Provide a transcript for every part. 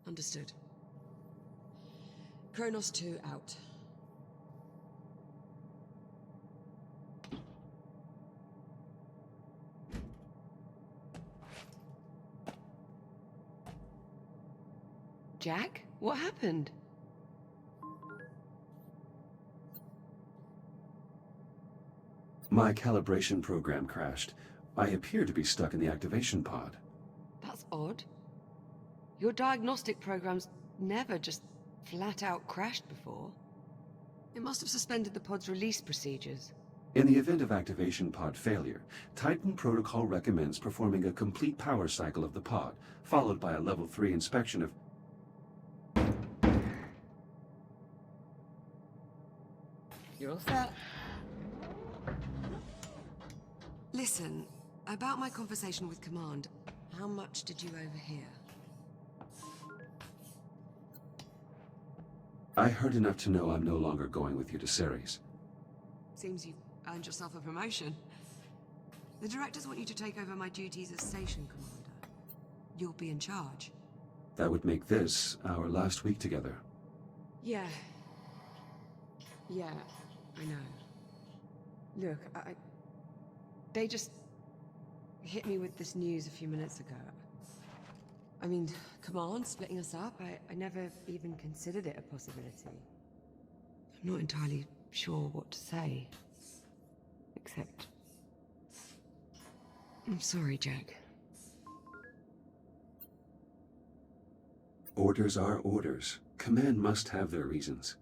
Understood. Kronos 2 out. Jack? What happened? My calibration program crashed. I appear to be stuck in the activation pod. That's odd. Your diagnostic programs never just flat out crashed before. It must have suspended the pod's release procedures. In the event of activation pod failure, Titan Protocol recommends performing a complete power cycle of the pod, followed by a level 3 inspection of... You're all set. Listen, about my conversation with Command, how much did you overhear? I heard enough to know I'm no longer going with you to Ceres. Seems you've earned yourself a promotion. The directors want you to take over my duties as station commander. You'll be in charge. That would make this our last week together. Yeah. Yeah, I know. Look, they just hit me with this news a few minutes ago. I mean, Command splitting us up, I never even considered it a possibility. I'm not entirely sure what to say. Except... I'm sorry, Jack. Orders are orders. Command must have their reasons.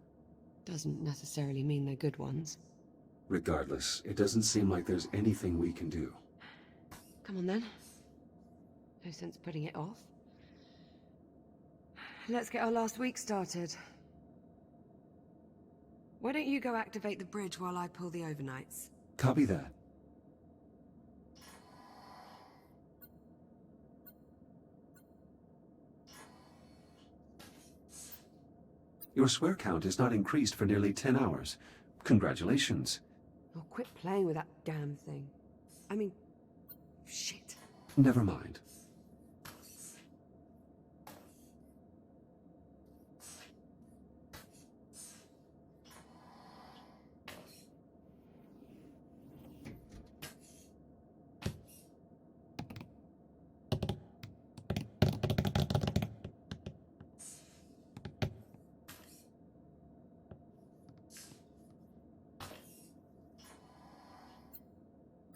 Doesn't necessarily mean they're good ones. Regardless, it doesn't seem like there's anything we can do. Come on then. No sense putting it off. let's get our last week started. Why don't you go activate the bridge while I pull the overnights? Copy that. Your swear count is not increased for nearly 10 hours. Congratulations. Oh, quit playing with that damn thing. I mean, shit. Never mind.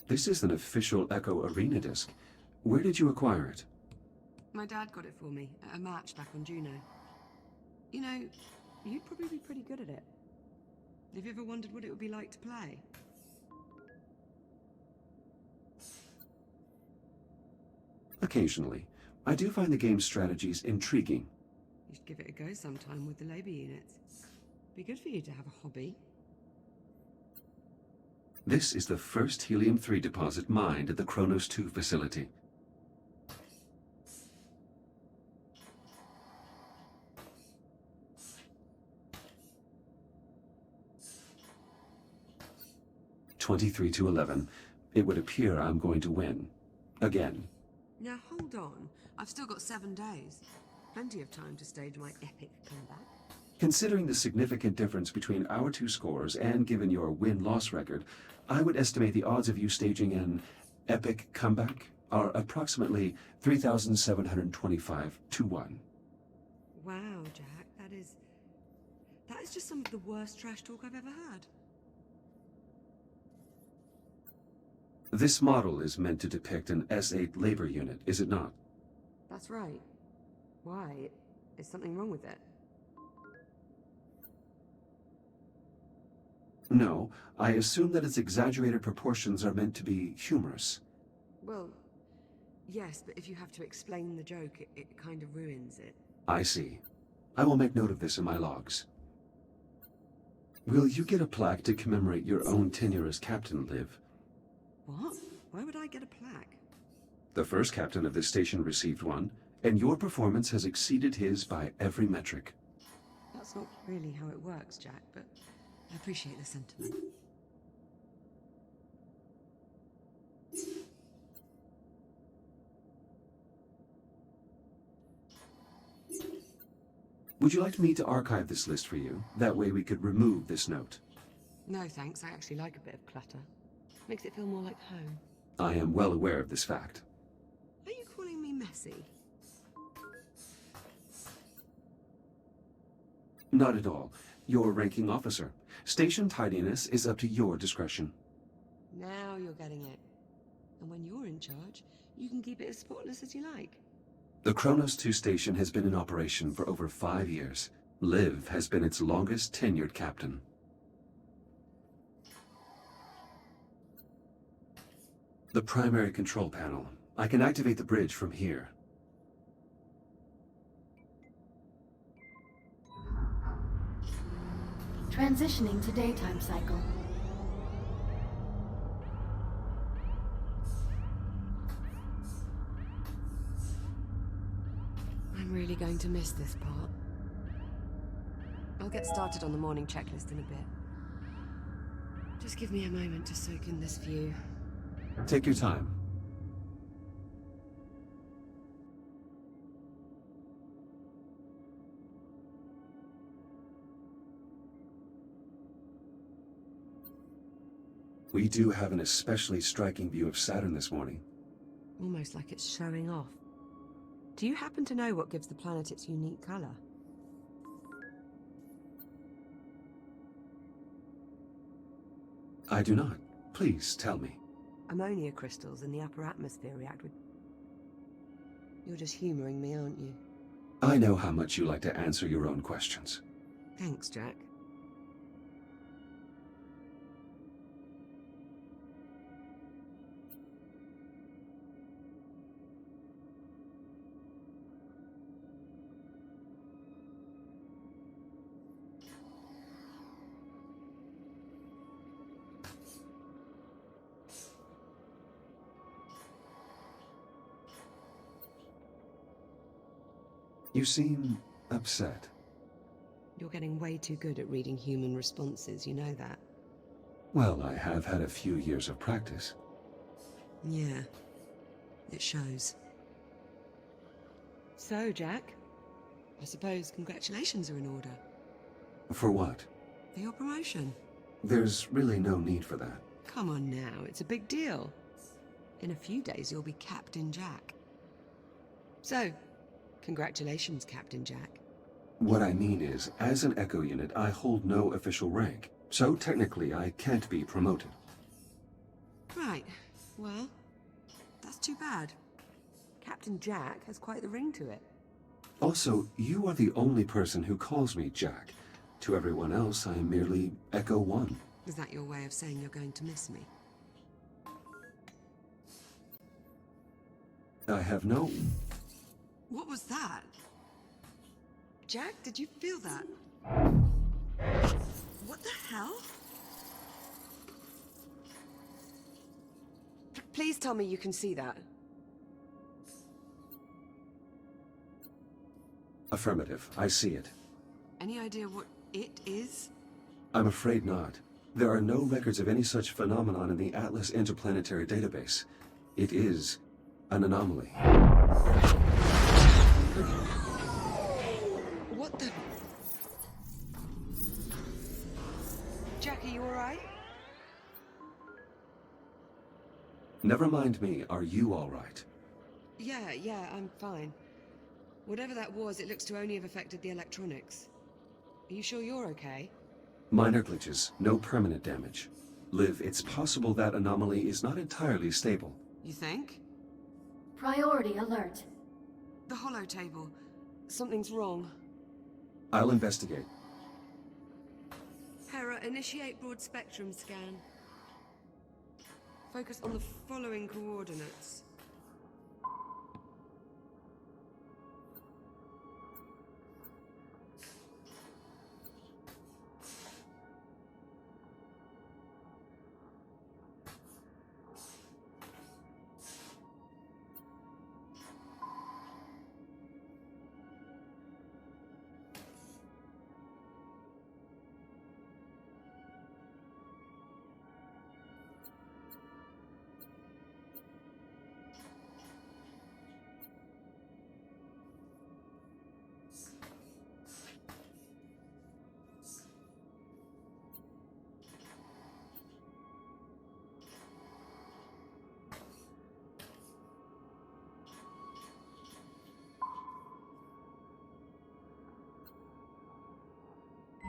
This is an official Echo Arena disc. Where did you acquire it? My dad got it for me at a match back on Juno. You know, you'd probably be pretty good at it. Have you ever wondered what it would be like to play? Occasionally. I do find the game's strategies intriguing. You should give it a go sometime with the labor units. Be good for you to have a hobby. This is the first helium-3 deposit mined at the Kronos 2 facility. (23-11). It would appear I'm going to win. Again. Now hold on. I've still got 7 days. Plenty of time to stage my epic comeback. Considering the significant difference between our two scores and given your win-loss record, I would estimate the odds of you staging an epic comeback are approximately 3,725 to 1. Wow, Jack, that is just some of the worst trash talk I've ever heard. This model is meant to depict an S8 labor unit, is it not? That's right. Why? Is something wrong with it? No, I assume that its exaggerated proportions are meant to be humorous. Well, yes, but if you have to explain the joke, it kind of ruins it. I see. I will make note of this in my logs. Will you get a plaque to commemorate your own tenure as captain, Liv? What? Why would I get a plaque? The first captain of this station received one, and your performance has exceeded his by every metric. That's not really how it works, Jack, but I appreciate the sentiment. Would you like me to archive this list for you? That way we could remove this note. No, thanks. I actually like a bit of clutter. Makes it feel more like home. I am well aware of this fact. Are you calling me messy? Not at all. You're a ranking officer. Station tidiness is up to your discretion. Now you're getting it. And when you're in charge, you can keep it as spotless as you like. The Kronos 2 station has been in operation for over 5 years. Liv has been its longest tenured captain. The primary control panel. I can activate the bridge from here. Transitioning to daytime cycle. I'm really going to miss this part. I'll get started on the morning checklist in a bit. Just give me a moment to soak in this view. Take your time. We do have an especially striking view of Saturn this morning. Almost like it's showing off. Do you happen to know what gives the planet its unique color? I do not. Please tell me. Ammonia crystals in the upper atmosphere react with... You're just humoring me, aren't you? I know how much you like to answer your own questions. Thanks, Jack. You seem upset. You're getting way too good at reading human responses, you know that? Well, I have had a few years of practice. Yeah, it shows. So, Jack, I suppose congratulations are in order. For what? For your promotion. There's really no need for that. Come on now, it's a big deal. In a few days, you'll be Captain Jack. So, congratulations, Captain Jack. What I mean is, as an Echo unit, I hold no official rank, so technically I can't be promoted. Right, well, that's too bad. Captain Jack has quite the ring to it. Also, you are the only person who calls me Jack. To everyone else, I am merely Echo 1. Is that your way of saying you're going to miss me? I have no... What was that? Jack, did you feel that? What the hell? Please tell me you can see that. Affirmative. I see it. Any idea what it is? I'm afraid not. There are no records of any such phenomenon in the Atlas Interplanetary Database. It is an anomaly. What the... Jack, are you alright? Never mind me. Are you all right? Yeah, I'm fine. Whatever that was, it looks to only have affected the electronics. Are you sure you're okay? Minor glitches, no permanent damage. Liv, it's possible that anomaly is not entirely stable. You think? Priority alert. The holo table. Something's wrong. I'll investigate. Hera, initiate broad spectrum scan. Focus on the following coordinates.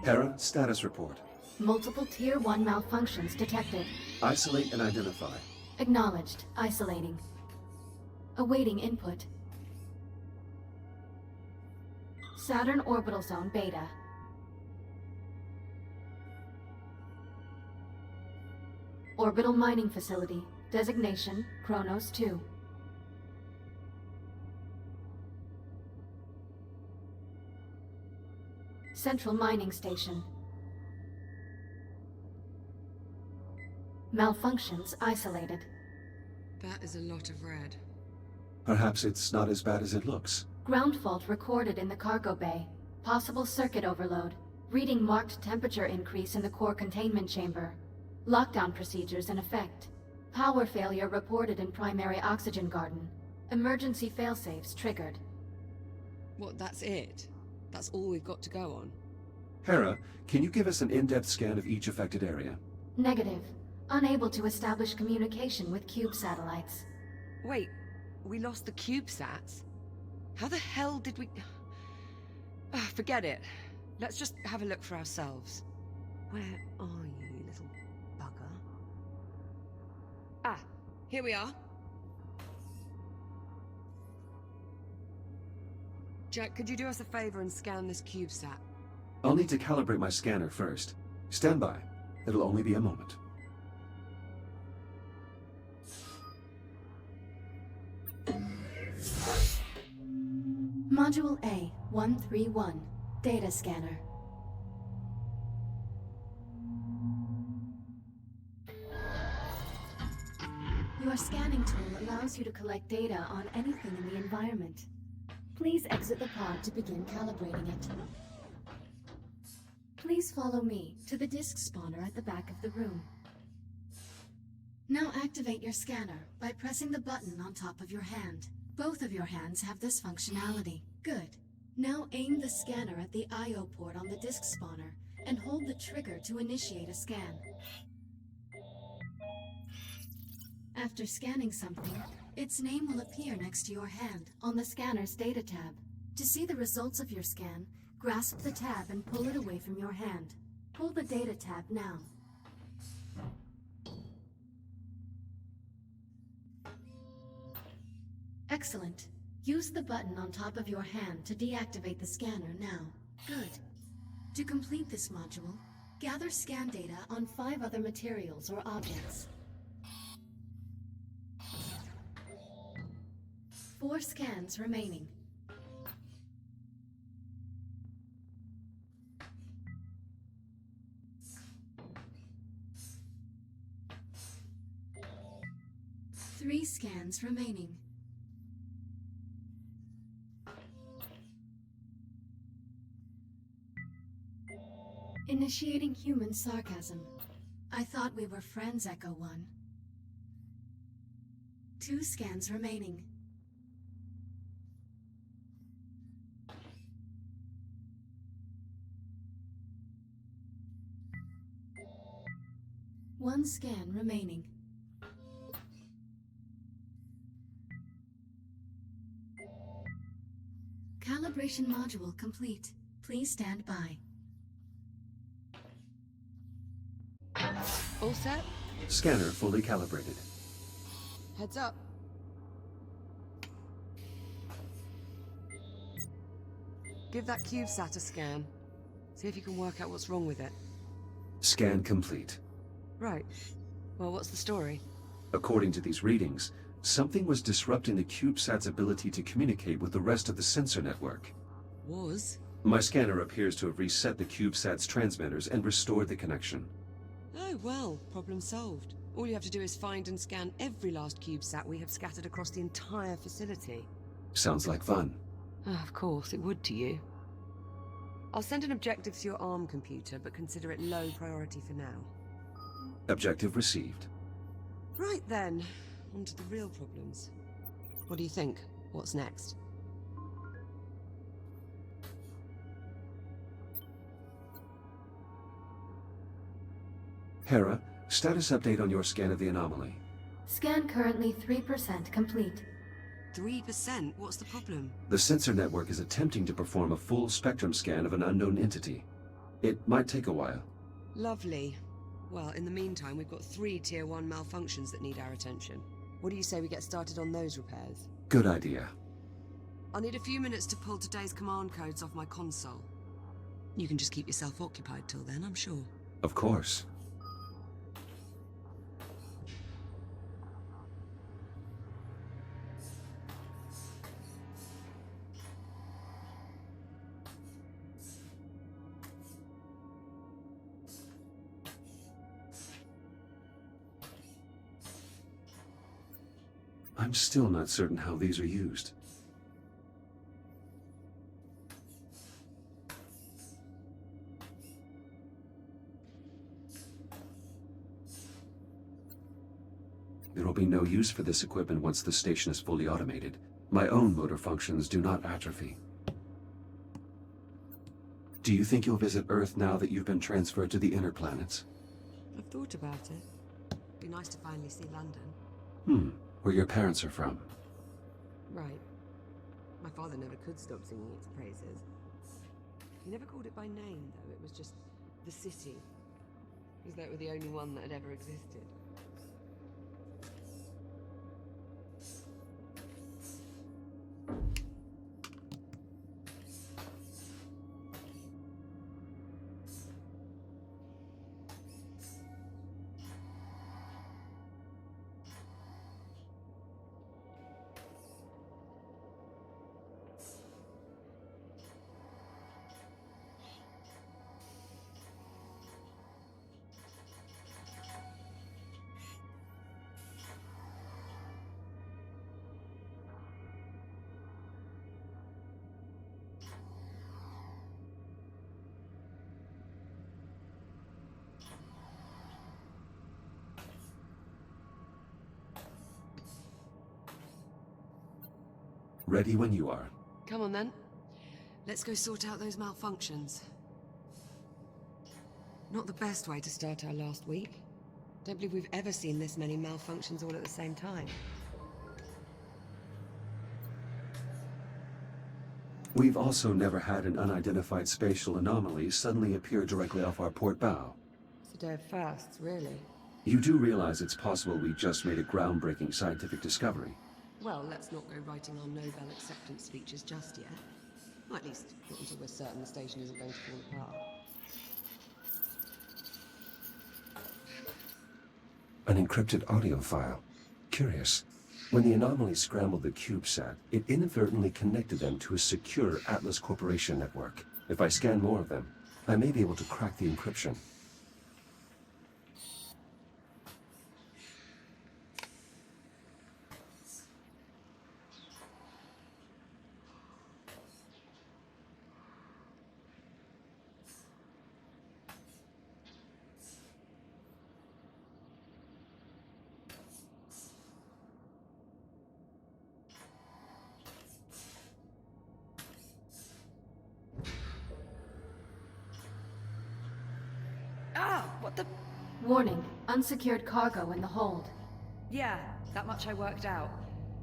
Hera, status report. Multiple Tier 1 malfunctions detected. Isolate and identify. Acknowledged. Isolating. Awaiting input. Saturn Orbital Zone Beta. Orbital Mining Facility. Designation, Kronos 2. Central Mining Station. Malfunctions isolated. That is a lot of red. Perhaps it's not as bad as it looks. Ground fault recorded in the cargo bay. Possible circuit overload. Reading marked temperature increase in the core containment chamber. Lockdown procedures in effect. Power failure reported in primary oxygen garden. Emergency failsafes triggered. What, that's it? That's all we've got to go on? Hera, can you give us an in-depth scan of each affected area? Negative. Unable to establish communication with cube satellites. Wait, we lost the CubeSats? How the hell did we... forget it. Let's just have a look for ourselves. Where are you, little bugger? Ah, here we are. Jack, could you do us a favor and scan this CubeSat? I'll need to calibrate my scanner first. Stand by. It'll only be a moment. Module A, 131. Data scanner. Your scanning tool allows you to collect data on anything in the environment. Please exit the pod to begin calibrating it. Please follow me to the disk spawner at the back of the room. Now activate your scanner by pressing the button on top of your hand. Both of your hands have this functionality. Good. Now aim the scanner at the I/O port on the disk spawner and hold the trigger to initiate a scan. After scanning something, its name will appear next to your hand on the scanner's data tab. To see the results of your scan, grasp the tab and pull it away from your hand. Pull the data tab now. Excellent. Use the button on top of your hand to deactivate the scanner now. Good. To complete this module, gather scan data on 5 other materials or objects. 4 scans remaining. Three scans remaining. Initiating human sarcasm. I thought we were friends, Echo 1. 2 scans remaining. One scan remaining. Calibration module complete. Please stand by. All set? Scanner fully calibrated. Heads up. Give that CubeSat a scan. See if you can work out what's wrong with it. Scan complete. Right. Well, what's the story? According to these readings, something was disrupting the CubeSat's ability to communicate with the rest of the sensor network. Was? My scanner appears to have reset the CubeSat's transmitters and restored the connection. Oh, well, problem solved. All you have to do is find and scan every last CubeSat we have scattered across the entire facility. Sounds like fun. Of course, it would to you. I'll send an objective to your ARM computer, but consider it low priority for now. Objective received. Right then, on to the real problems. What do you think? What's next? Hera, status update on your scan of the anomaly. Scan currently 3% complete. 3%? What's the problem? The sensor network is attempting to perform a full spectrum scan of an unknown entity. It might take a while. Lovely. Well, in the meantime, we've got 3 Tier 1 malfunctions that need our attention. What do you say we get started on those repairs? Good idea. I'll need a few minutes to pull today's command codes off my console. You can just keep yourself occupied till then, I'm sure. Of course. I'm still not certain how these are used. There will be no use for this equipment once the station is fully automated. My own motor functions do not atrophy. Do you think you'll visit Earth now that you've been transferred to the inner planets? I've thought about it. Be nice to finally see Where London. your parents are from. Right. My father never could stop singing its praises. He never called it by name, though. It was just the city. As though it were the only one that had ever existed. Ready when you are. Come on then. Let's go sort out those malfunctions. Not the best way to start our last week. Don't believe we've ever seen this many malfunctions all at the same time. We've also never had an unidentified spatial anomaly suddenly appear directly off our port bow. It's a day of firsts, really. You do realize it's possible we just made a groundbreaking scientific discovery. Well, let's not go writing our Nobel acceptance speeches just yet. At least, not until we're certain the station isn't going to fall apart. An encrypted audio file. Curious. When the anomaly scrambled the CubeSat, it inadvertently connected them to a secure Atlas Corporation network. If I scan more of them, I may be able to crack the encryption. Ah! What the... Warning, unsecured cargo in the hold. Yeah, that much I worked out.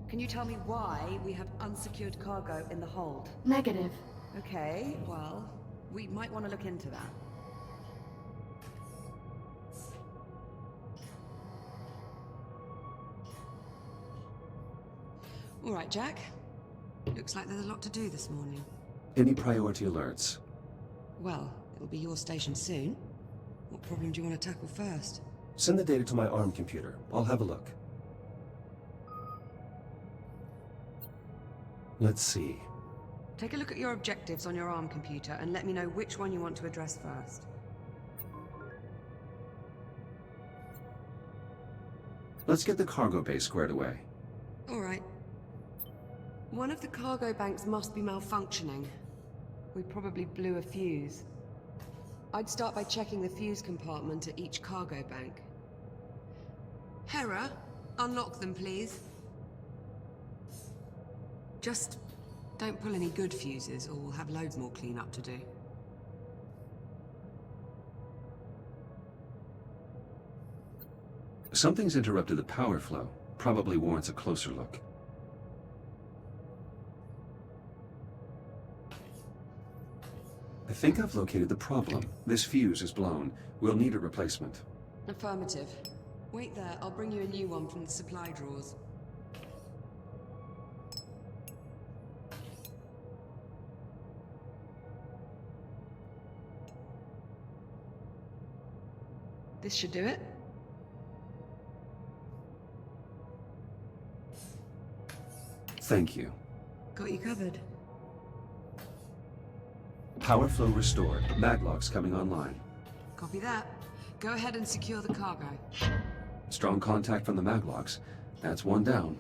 Can you tell me why we have unsecured cargo in the hold? Negative. Okay, well, we might want to look into that. All right, Jack. Looks like there's a lot to do this morning. Any priority alerts? Well, it'll be your station soon. What problem do you want to tackle first? Send the data to my ARM computer. I'll have a look. Let's see. Take a look at your objectives on your ARM computer and let me know which one you want to address first. Let's get the cargo bay squared away. All right. One of the cargo banks must be malfunctioning. We probably blew a fuse. I'd start by checking the fuse compartment at each cargo bank. Hera, unlock them, please. Just don't pull any good fuses, or we'll have loads more cleanup to do. Something's interrupted the power flow. Probably warrants a closer look. I think I've located the problem. This fuse is blown. We'll need a replacement. Affirmative. Wait there, I'll bring you a new one from the supply drawers. This should do it. Thank you. Got you covered. Power flow restored. Maglocks coming online. Copy that. Go ahead and secure the cargo. Strong contact from the maglocks. That's one down.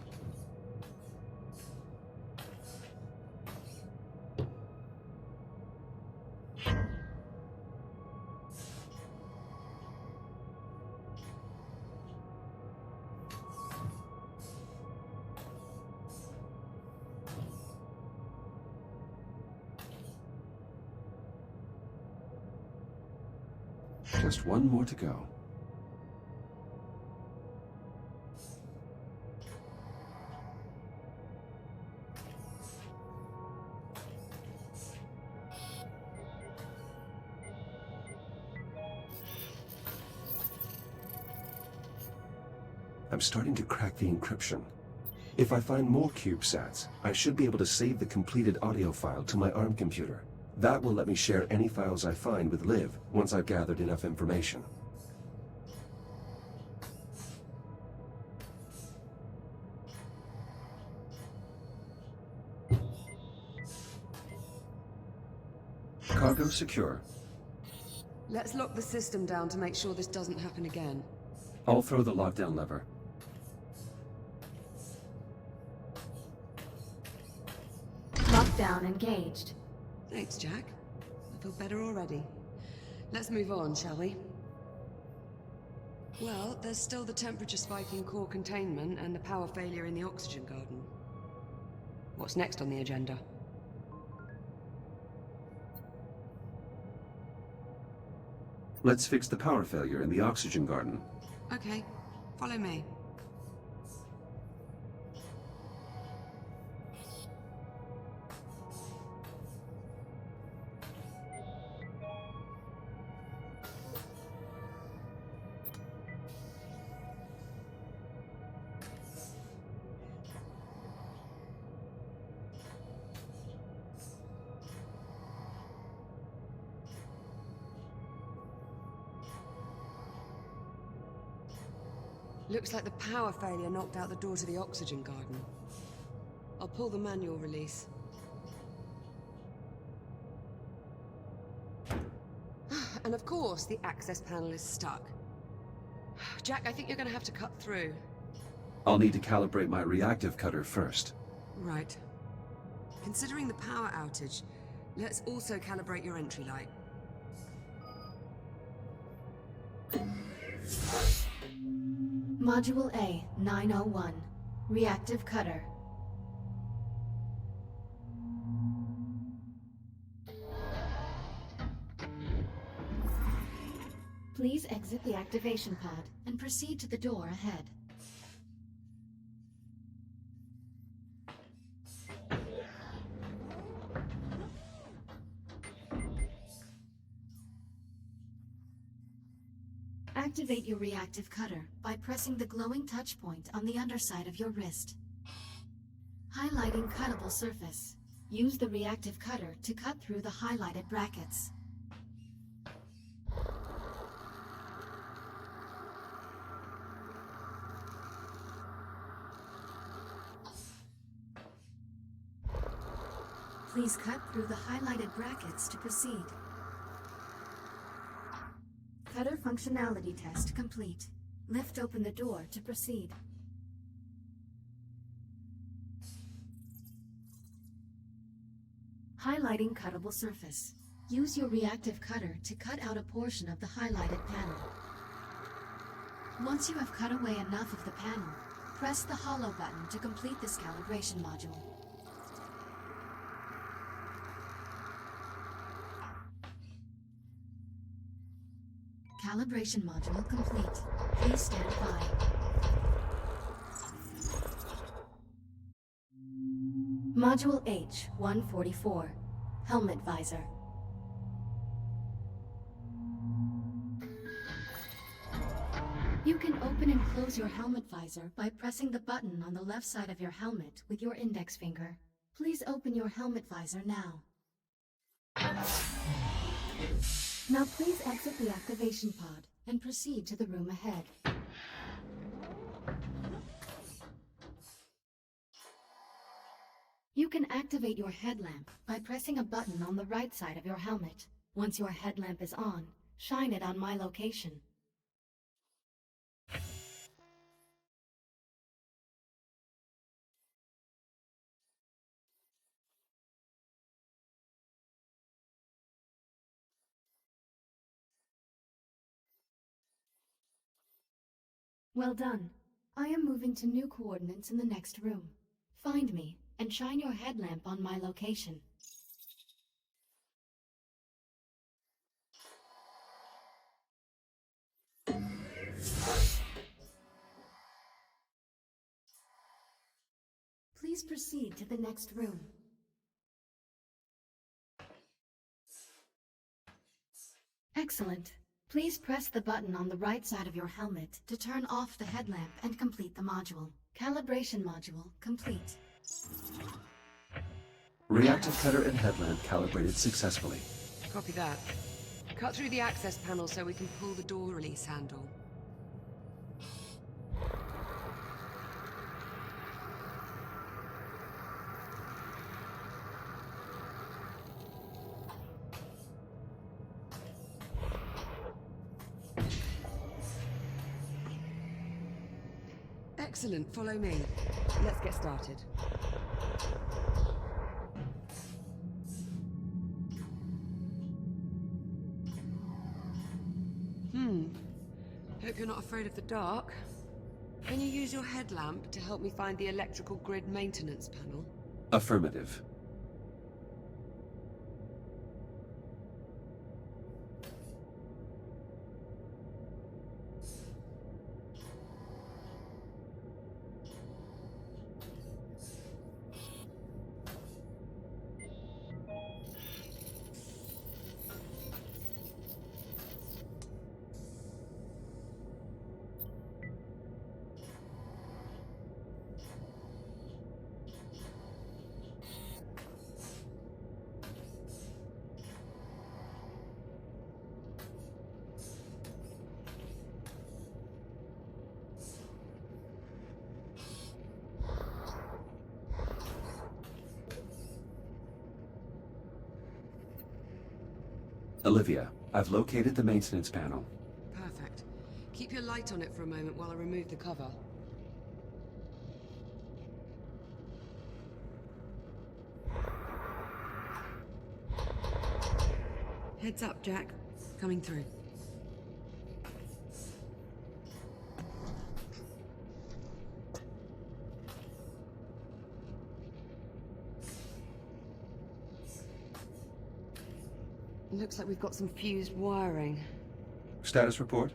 Just one more to go. I'm starting to crack the encryption. If I find more CubeSats, I should be able to save the completed audio file to my ARM computer. That will let me share any files I find with Liv once I've gathered enough information. Cargo secure. Let's lock the system down to make sure this doesn't happen again. I'll throw the lockdown lever. Lockdown engaged. Thanks, Jack. I feel better already. Let's move on, shall we? Well, there's still the temperature spike in core containment and the power failure in the oxygen garden. What's next on the agenda? Let's fix the power failure in the oxygen garden. Okay, follow me. Looks like the power failure knocked out the door to the oxygen garden. I'll pull the manual release. And of course, the access panel is stuck. Jack, I think you're gonna have to cut through. I'll need to calibrate my reactive cutter first. Right. Considering the power outage, let's also calibrate your entry light. Module A, 901. Reactive cutter. Please exit the activation pod and proceed to the door ahead. Activate your reactive cutter by pressing the glowing touch point on the underside of your wrist. Highlighting cuttable surface. Use the reactive cutter to cut through the highlighted brackets. Please cut through the highlighted brackets to proceed. Cutter functionality test complete. Lift open the door to proceed. Highlighting cuttable surface. Use your reactive cutter to cut out a portion of the highlighted panel. Once you have cut away enough of the panel, press the hollow button to complete this calibration module. Calibration module complete. Please stand by. Module H-144. Helmet visor. You can open and close your helmet visor by pressing the button on the left side of your helmet with your index finger. Please open your helmet visor now. Now please exit the activation pod and proceed to the room ahead. You can activate your headlamp by pressing a button on the right side of your helmet. Once your headlamp is on, shine it on my location. Well done. I am moving to new coordinates in the next room. Find me and shine your headlamp on my location. Please proceed to the next room. Excellent. Please press the button on the right side of your helmet to turn off the headlamp and complete the module. Calibration module complete. Reactive cutter and headlamp calibrated successfully. Copy that. Cut through the access panel so we can pull the door release handle. Excellent, follow me. Let's get started. Hope you're not afraid of the dark. Can you use your headlamp to help me find the electrical grid maintenance panel? Affirmative. Olivia, I've located the maintenance panel. Perfect. Keep your light on it for a moment while I remove the cover. Heads up, Jack. Coming through. Looks like we've got some fused wiring. Status report?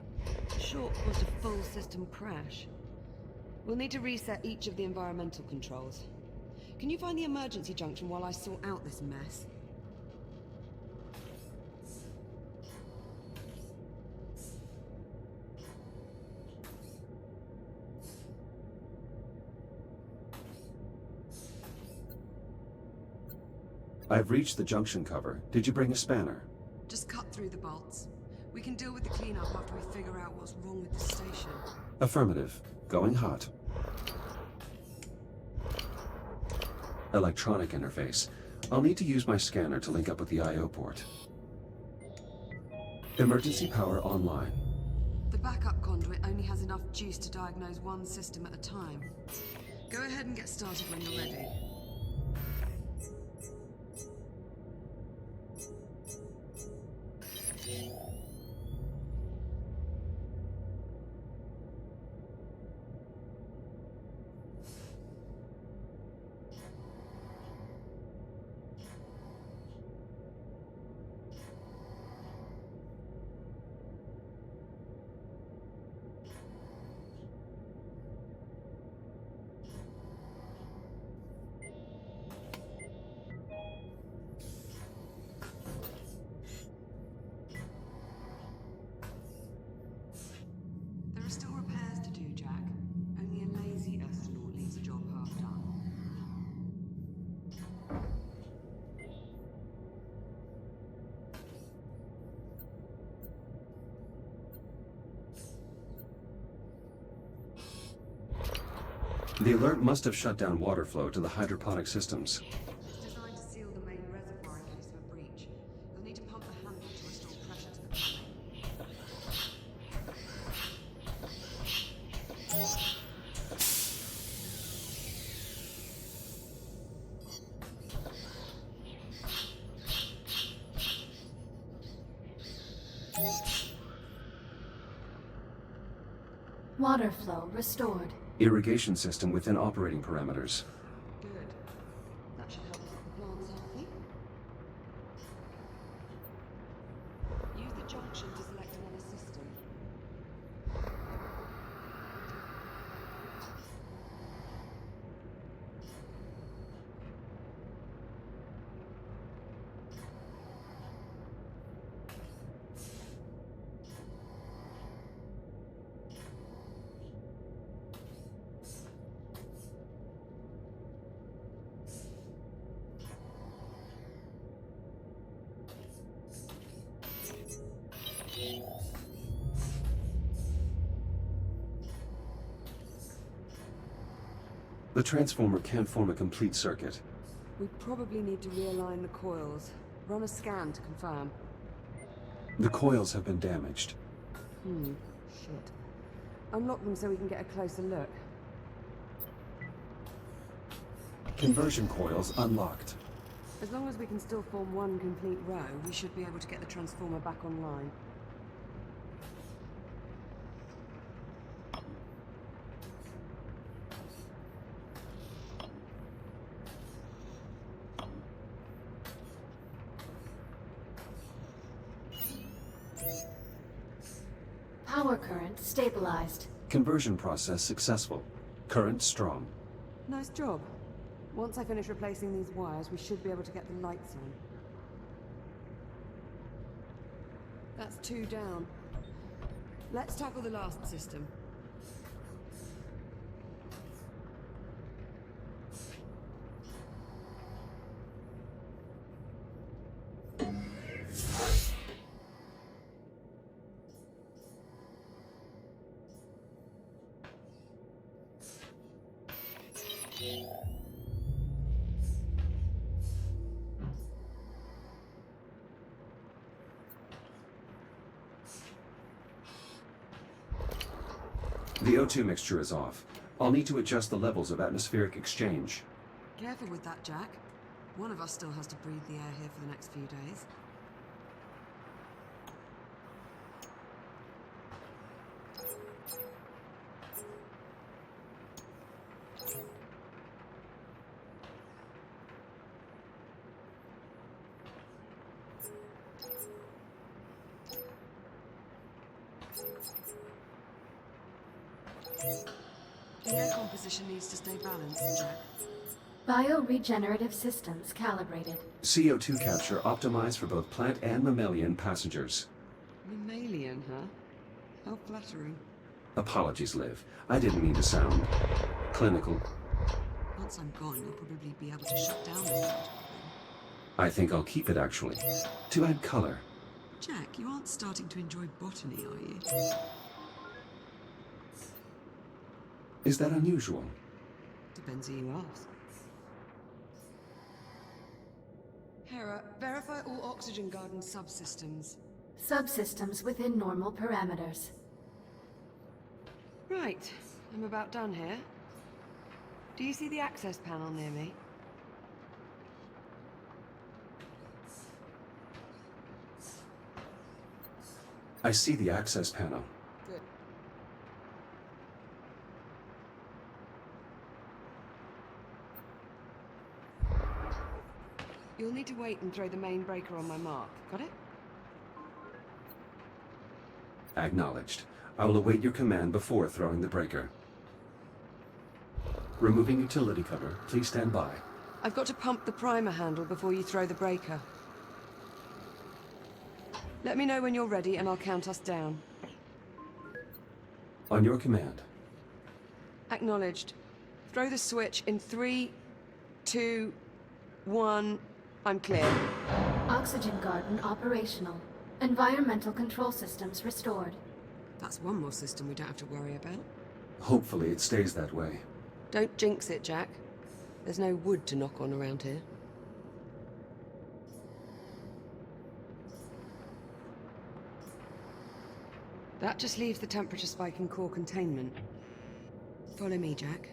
Short caused a full system crash. We'll need to reset each of the environmental controls. Can you find the emergency junction while I sort out this mess? I've reached the junction cover. Did you bring a spanner? Just cut through the bolts. We can deal with the cleanup after we figure out what's wrong with the station. Affirmative. Going hot. Electronic interface. I'll need to use my scanner to link up with the I/O port. Emergency power online. The backup conduit only has enough juice to diagnose one system at a time. Go ahead and get started when you're ready. There are still repairs to do, Jack. Only a lazy astronaut leaves a job half done. The alert must have shut down water flow to the hydroponic systems. It's designed to seal the main reservoir in case of a breach. You'll need to pump the handle to restore pressure to the plumbing. Water flow restored. Irrigation system within operating parameters. Good. That should help keep the plants healthy. Use the junction to select another system. The transformer can't form a complete circuit. We probably need to realign the coils. Run a scan to confirm. The coils have been damaged. Shit. Unlock them so we can get a closer look. Conversion coils unlocked. As long as we can still form one complete row, we should be able to get the transformer back online. Power current stabilized. Conversion process successful. Current strong. Nice job. Once I finish replacing these wires, we should be able to get the lights on. That's 2 down. Let's tackle the last system. The O2 mixture is off. I'll need to adjust the levels of atmospheric exchange. Careful with that, Jack. One of us still has to breathe the air here for the next few days. The air composition needs to stay balanced, Jack. Bioregenerative systems calibrated. CO2 capture optimized for both plant and mammalian passengers. Mammalian, huh? How flattering. Apologies, Liv. I didn't mean to sound clinical. Once I'm gone, you'll probably be able to shut down this sort of thing. I think I'll keep it, actually. To add color. Jack, you aren't starting to enjoy botany, are you? Is that unusual? Depends who you ask. Hera, verify all oxygen garden subsystems. Subsystems within normal parameters. Right, I'm about done here. Do you see the access panel near me? I see the access panel. Good. You'll need to wait and throw the main breaker on my mark. Got it? Acknowledged. I will await your command before throwing the breaker. Removing utility cover. Please stand by. I've got to pump the primer handle before you throw the breaker. Let me know when you're ready and I'll count us down. On your command. Acknowledged. Throw the switch in 3, 2, 1. I'm clear. Oxygen garden operational. Environmental control systems restored. That's one more system we don't have to worry about. Hopefully it stays that way. Don't jinx it, Jack. There's no wood to knock on around here. That just leaves the temperature spike in core containment. Follow me, Jack.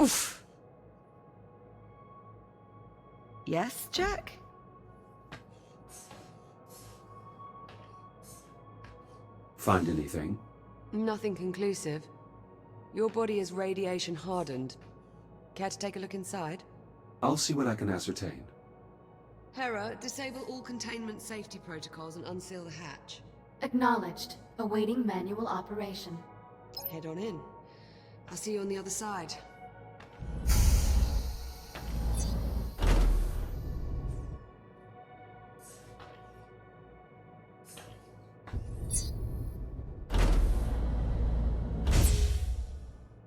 Oof! Yes, Jack? Find anything? Nothing conclusive. Your body is radiation hardened. Care to take a look inside? I'll see what I can ascertain. Hera, disable all containment safety protocols and unseal the hatch. Acknowledged. Awaiting manual operation. Head on in. I'll see you on the other side.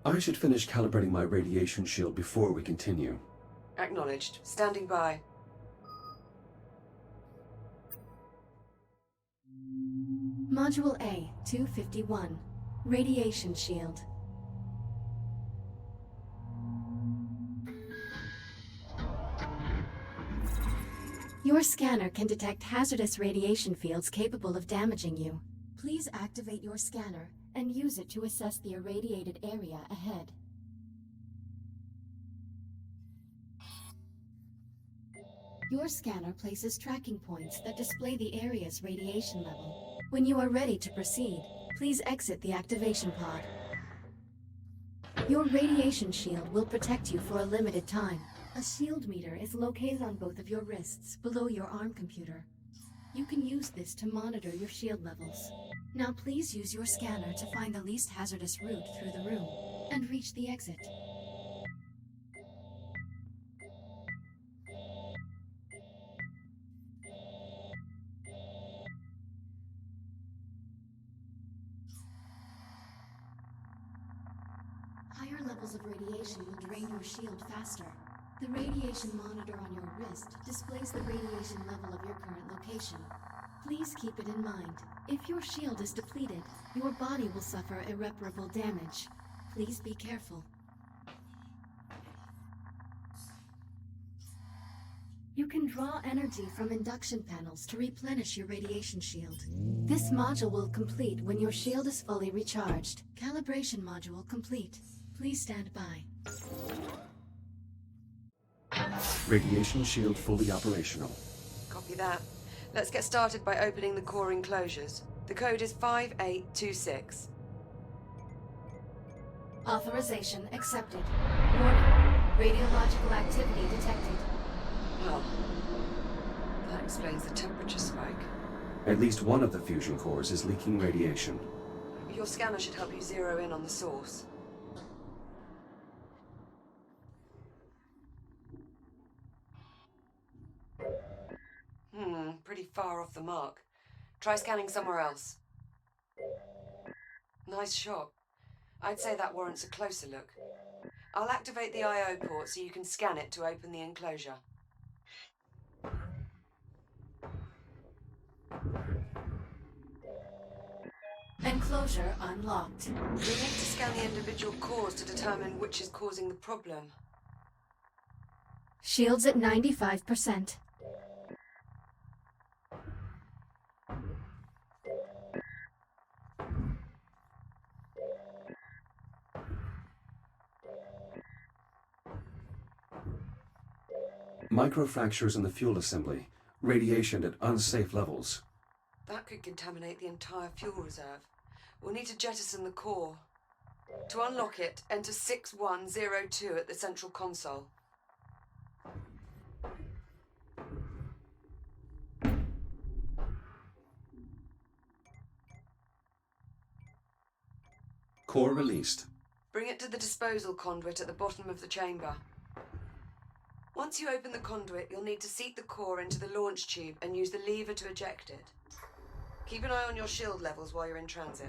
I should finish calibrating my radiation shield before we continue. Acknowledged. Standing by. Module A, 251. Radiation shield. Your scanner can detect hazardous radiation fields capable of damaging you. Please activate your scanner and use it to assess the irradiated area ahead. Your scanner places tracking points that display the area's radiation level. When you are ready to proceed, please exit the activation pod. Your radiation shield will protect you for a limited time. A shield meter is located on both of your wrists below your arm computer. You can use this to monitor your shield levels. Now please use your scanner to find the least hazardous route through the room and reach the exit. Higher levels of radiation will drain your shield faster. The radiation monitor on your wrist displays the radiation level of your current location. Please keep it in mind. If your shield is depleted, your body will suffer irreparable damage. Please be careful. You can draw energy from induction panels to replenish your radiation shield. This module will complete when your shield is fully recharged. Calibration module complete. Please stand by. Radiation shield fully operational. Copy that. Let's get started by opening the core enclosures. The code is 5826. Authorization accepted. Warning. Radiological activity detected. Well, that explains the temperature spike. At least one of the fusion cores is leaking radiation. Your scanner should help you zero in on the source. Pretty far off the mark. Try scanning somewhere else. Nice shot. I'd say that warrants a closer look. I'll activate the I/O port so you can scan it to open the enclosure. Enclosure unlocked. We need to scan the individual cores to determine which is causing the problem. Shields at 95%. Microfractures in the fuel assembly. Radiation at unsafe levels. That could contaminate the entire fuel reserve. We'll need to jettison the core. To unlock it, enter 6102 at the central console. Core released. Bring it to the disposal conduit at the bottom of the chamber. Once you open the conduit, you'll need to seat the core into the launch tube and use the lever to eject it. Keep an eye on your shield levels while you're in transit.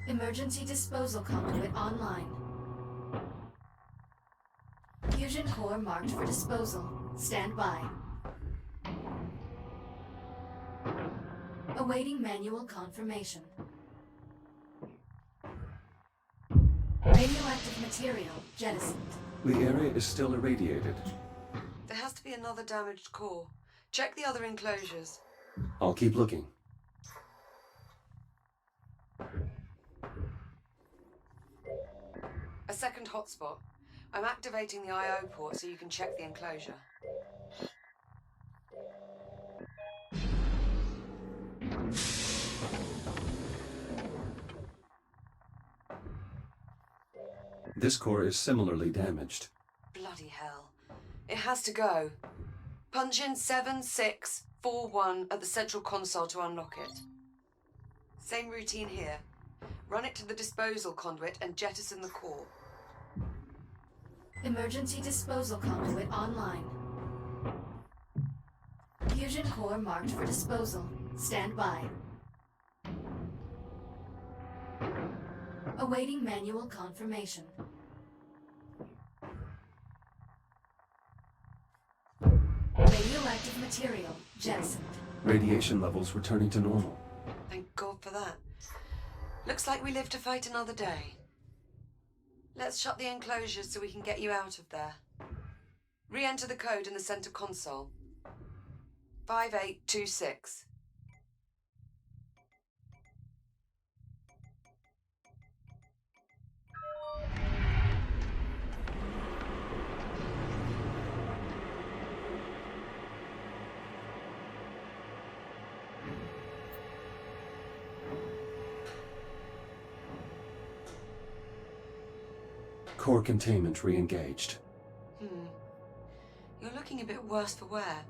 Emergency disposal conduit online. Fusion core marked for disposal. Stand by. Awaiting manual confirmation. Radioactive material jettisoned. The area is still irradiated. There has to be another damaged core. Check the other enclosures. I'll keep looking. A second hotspot. I'm activating the I/O port so you can check the enclosure. This core is similarly damaged. Bloody hell. It has to go. Punch in 7641 at the central console to unlock it. Same routine here. Run it to the disposal conduit and jettison the core. Emergency disposal conduit online. Fusion core marked for disposal. Stand by. Awaiting manual confirmation. Radioactive material jettisoned. Radiation levels returning to normal. Thank God for that. Looks like we live to fight another day. Let's shut the enclosures so we can get you out of there. Re-enter the code in the center console. 5826. Core containment re-engaged. You're looking a bit worse for wear.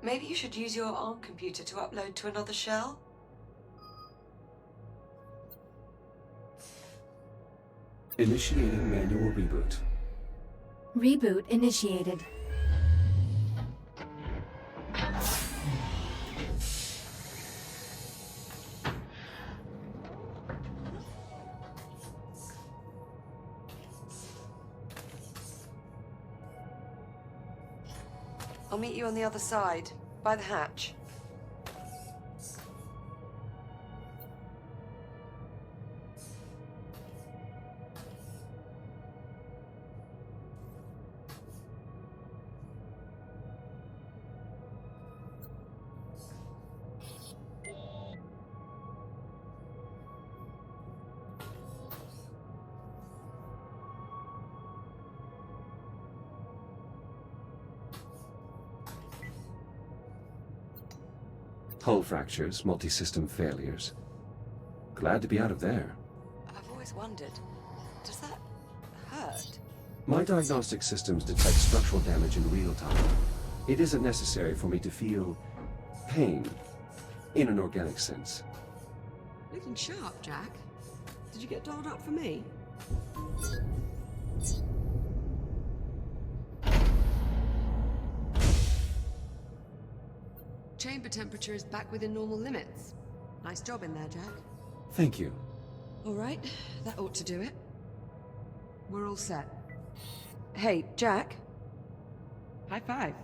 Maybe you should use your ARM computer to upload to another shell? Initiating manual reboot. Reboot initiated. I'll meet you on the other side, by the hatch. Hull fractures, multi-system failures. Glad to be out of there. I've always wondered, does that hurt? My diagnostic systems detect structural damage in real time. It isn't necessary for me to feel pain in an organic sense. Looking sharp, Jack. Did you get dolled up for me? Chamber temperature is back within normal limits. Nice job in there, Jack. Thank you. All right, that ought to do it. We're all set. Hey, Jack. High five.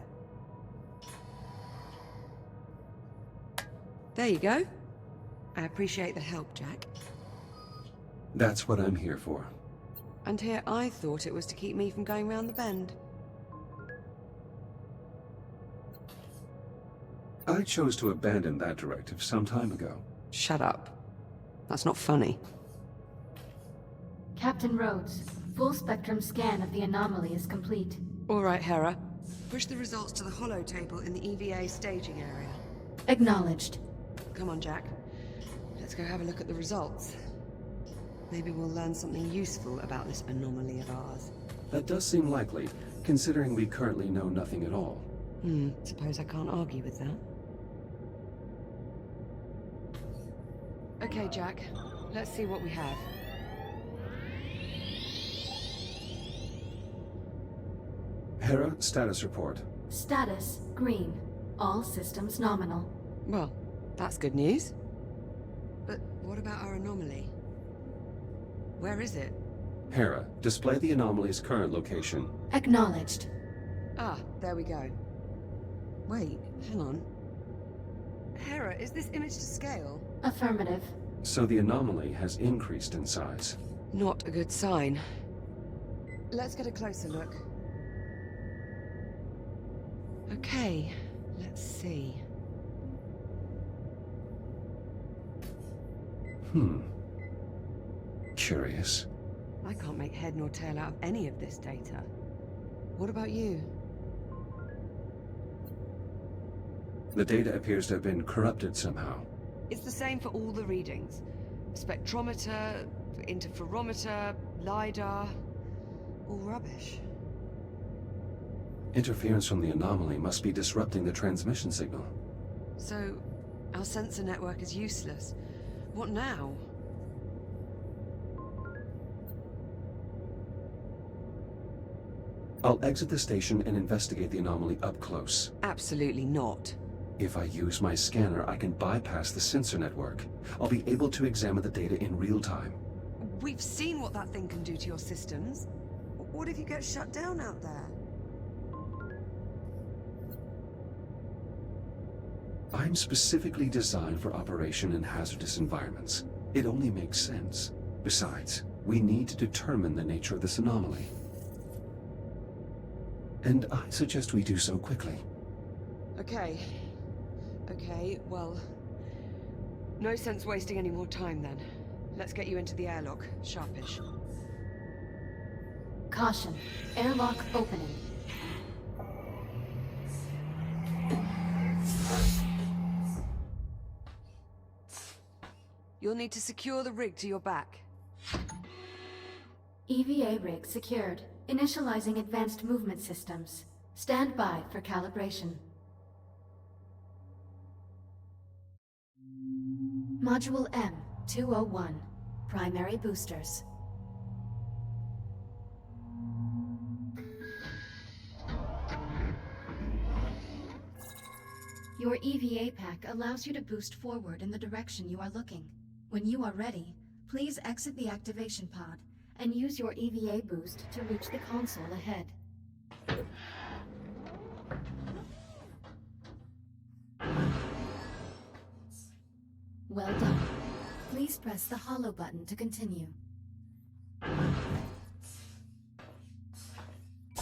There you go. I appreciate the help, Jack. That's what I'm here for. And here I thought it was to keep me from going round the bend. I chose to abandon that directive some time ago. Shut up. That's not funny. Captain Rhodes, full spectrum scan of the anomaly is complete. All right, Hera. Push the results to the holo table in the EVA staging area. Acknowledged. Come on, Jack. Let's go have a look at the results. Maybe we'll learn something useful about this anomaly of ours. That does seem likely, considering we currently know nothing at all. Suppose I can't argue with that. Okay, Jack. Let's see what we have. Hera, status report. Status, green. All systems nominal. Well, that's good news. But what about our anomaly? Where is it? Hera, display the anomaly's current location. Acknowledged. Ah, there we go. Wait, hang on. Hera, is this image to scale? Affirmative. So the anomaly has increased in size. Not a good sign. Let's get a closer look. Okay, let's see. Curious. I can't make head nor tail out of any of this data. What about you? The data appears to have been corrupted somehow. It's the same for all the readings. Spectrometer, interferometer, LiDAR. All rubbish. Interference from the anomaly must be disrupting the transmission signal. So, our sensor network is useless. What now? I'll exit the station and investigate the anomaly up close. Absolutely not. If I use my scanner, I can bypass the sensor network. I'll be able to examine the data in real time. We've seen what that thing can do to your systems. What if you get shut down out there? I'm specifically designed for operation in hazardous environments. It only makes sense. Besides, we need to determine the nature of this anomaly. And I suggest we do so quickly. Okay. Okay, well... no sense wasting any more time then. Let's get you into the airlock, sharpish. Caution. Airlock opening. You'll need to secure the rig to your back. EVA rig secured. Initializing advanced movement systems. Stand by for calibration. Module M-201. Primary boosters. Your EVA pack allows you to boost forward in the direction you are looking. When you are ready, please exit the activation pod and use your EVA boost to reach the console ahead. Well done. Please press the hollow button to continue.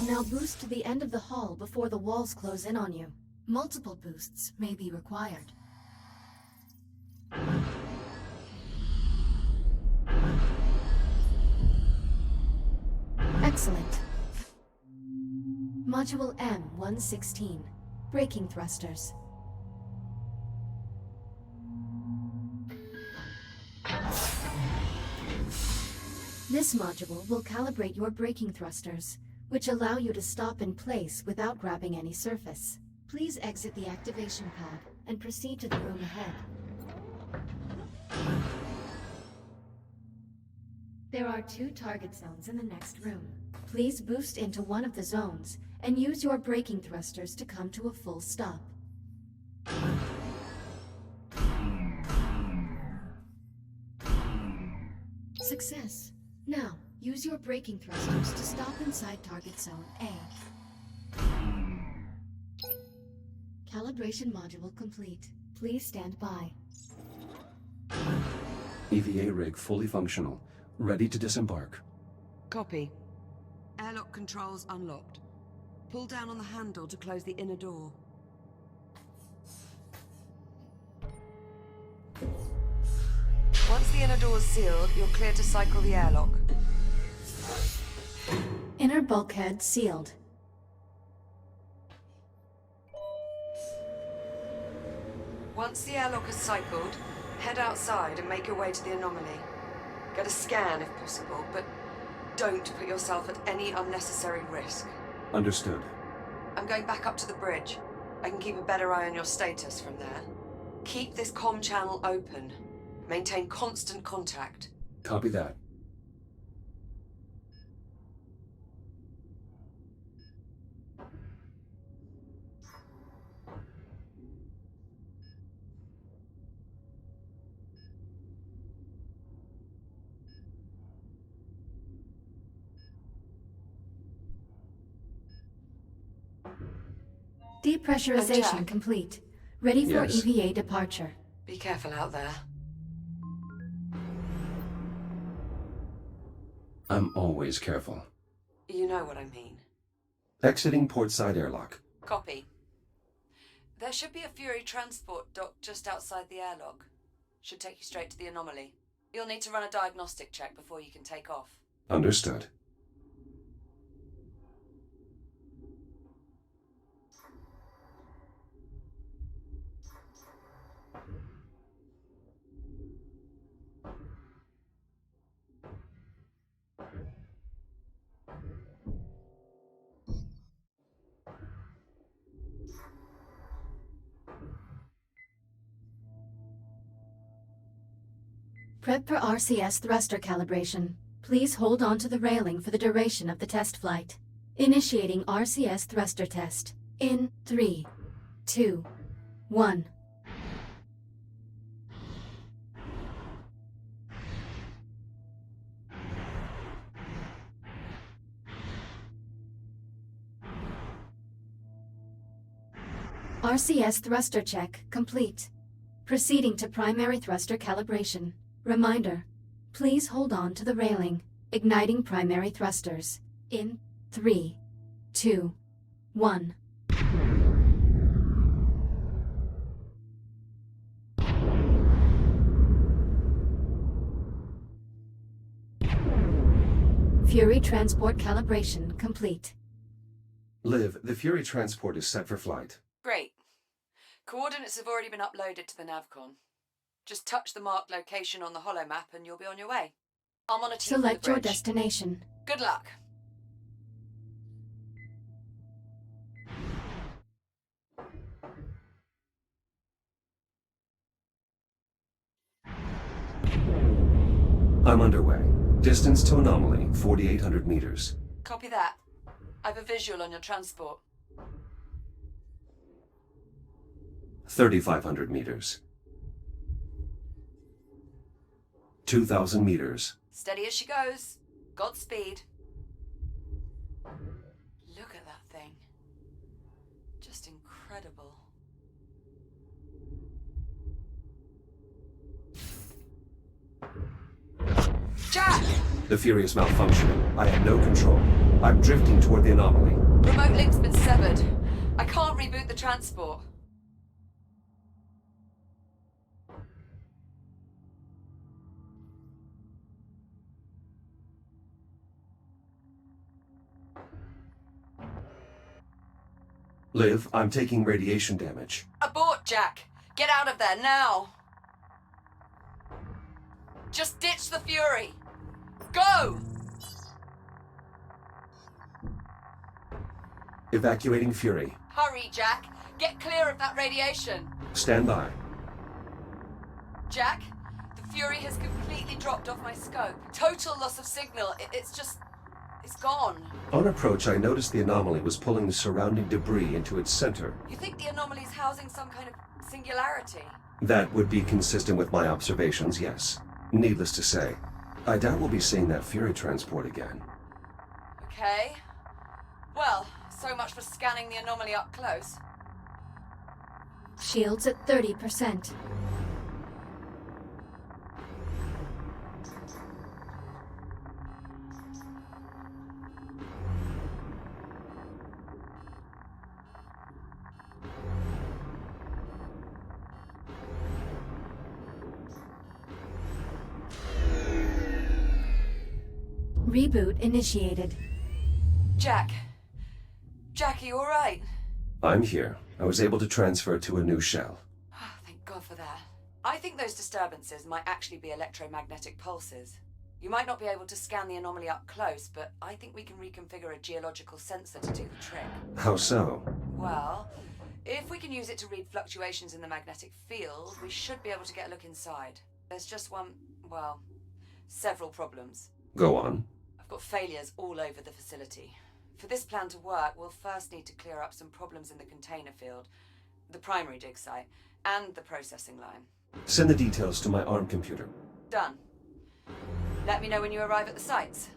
Now boost to the end of the hall before the walls close in on you. Multiple boosts may be required. Excellent. Module M-116. Braking thrusters. This module will calibrate your braking thrusters, which allow you to stop in place without grabbing any surface. Please exit the activation pod and proceed to the room ahead. There are 2 target zones in the next room. Please boost into one of the zones and use your braking thrusters to come to a full stop. Success. Now, use your braking thrusters to stop inside target zone A. Calibration module complete. Please stand by. EVA rig fully functional. Ready to disembark. Copy. Airlock controls unlocked. Pull down on the handle to close the inner door. Once the inner door is sealed, you're clear to cycle the airlock. Inner bulkhead sealed. Once the airlock is cycled, head outside and make your way to the anomaly. Get a scan if possible, but don't put yourself at any unnecessary risk. Understood. I'm going back up to the bridge. I can keep a better eye on your status from there. Keep this comm channel open. Maintain constant contact. Copy that. Depressurization complete. Ready for Yes. EVA departure. Be careful out there. I'm always careful. You know what I mean. Exiting port side airlock. Copy. There should be a Fury transport dock just outside the airlock. Should take you straight to the anomaly. You'll need to run a diagnostic check before you can take off. Understood. Prep for RCS thruster calibration. Please hold on to the railing for the duration of the test flight. Initiating RCS thruster test. In 3, 2, 1. RCS thruster check complete. Proceeding to primary thruster calibration. Reminder, please hold on to the railing. Igniting primary thrusters. In 3, 2, 1. Fury transport calibration complete. Liv, the Fury transport is set for flight. Great. Coordinates have already been uploaded to the Navcon. Just touch the marked location on the holomap and you'll be on your way. I'm on a team Select from the your bridge. destination. Good luck. I'm underway. Distance to anomaly, 4,800 meters. Copy that. I've a visual on your transport. 3,500 meters. 2,000 meters. Steady as she goes. Godspeed. Look at that thing. Just incredible. Jack! The Fury is malfunctioning. I have no control. I'm drifting toward the anomaly. Remote link's been severed. I can't reboot the transport. Liv, I'm taking radiation damage. Abort, Jack! Get out of there, now! Just ditch the Fury! Go! Evacuating Fury. Hurry, Jack! Get clear of that radiation! Stand by. Jack, the Fury has completely dropped off my scope. Total loss of signal. It's gone. On approach, I noticed the anomaly was pulling the surrounding debris into its center. You think the anomaly's housing some kind of singularity? That would be consistent with my observations, yes. Needless to say, I doubt we'll be seeing that Fury transport again. Okay. Well, so much for scanning the anomaly up close. Shields at 30%. Reboot initiated. Jack, are you alright? I'm here. I was able to transfer to a new shell. Oh, thank God for that. I think those disturbances might actually be electromagnetic pulses. You might not be able to scan the anomaly up close, but I think we can reconfigure a geological sensor to do the trick. How so? Well, if we can use it to read fluctuations in the magnetic field, we should be able to get a look inside. There's just several problems. Go on. I've got failures all over the facility. For this plan to work, we'll first need to clear up some problems in the container field, the primary dig site, and the processing line. Send the details to my ARM computer. Done. Let me know when you arrive at the sites.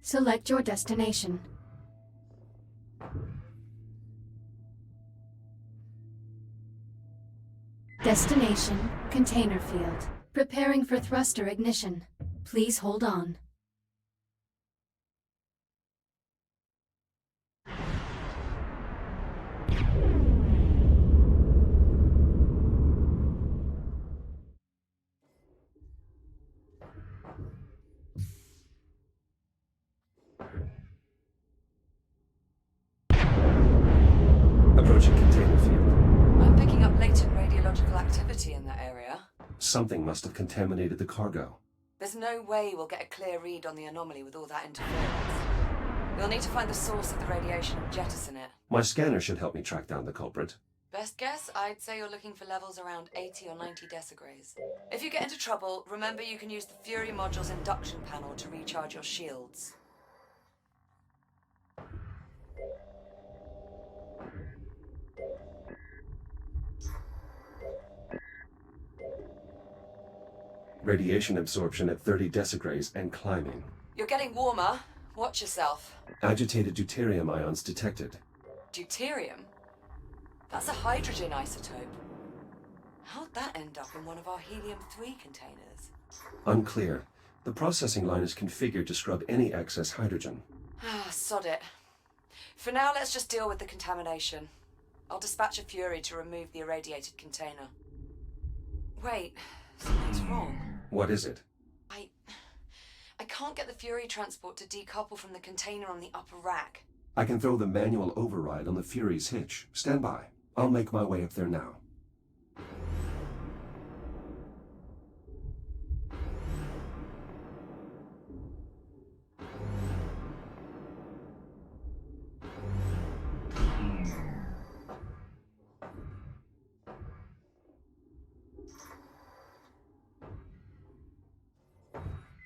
Select your destination. Destination, container field. Preparing for thruster ignition. Please hold on. activity in that area. Something must have contaminated the cargo. There's no way we'll get a clear read on the anomaly with all that interference. We'll need to find the source of the radiation and jettison it. My scanner should help me track down the culprit. Best guess, I'd say you're looking for levels around 80 or 90 decigrays. If you get into trouble, remember you can use the Fury module's induction panel to recharge your shields. Radiation absorption at 30 decigrays and climbing. You're getting warmer. Watch yourself. Agitated deuterium ions detected. Deuterium? That's a hydrogen isotope. How'd that end up in one of our helium-3 containers? Unclear. The processing line is configured to scrub any excess hydrogen. Ah, sod it. For now, let's just deal with the contamination. I'll dispatch a Fury to remove the irradiated container. Wait, something's wrong. What is it? I can't get the Fury transport to decouple from the container on the upper rack. I can throw the manual override on the Fury's hitch. Stand by. I'll make my way up there now.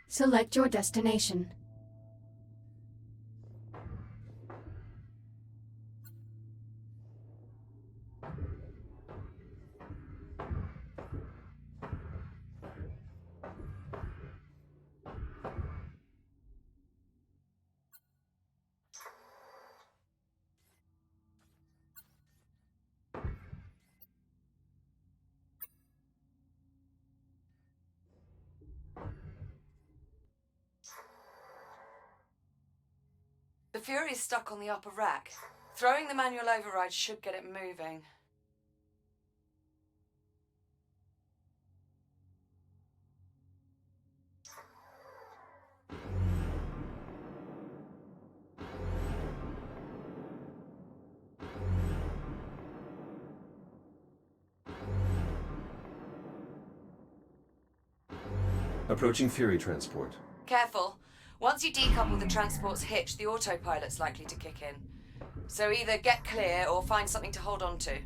Select your destination. The Fury's stuck on the upper rack. Throwing the manual override should get it moving. Approaching Fury transport. Careful. Once you decouple the transport's hitch, the autopilot's likely to kick in. So either get clear or find something to hold on to.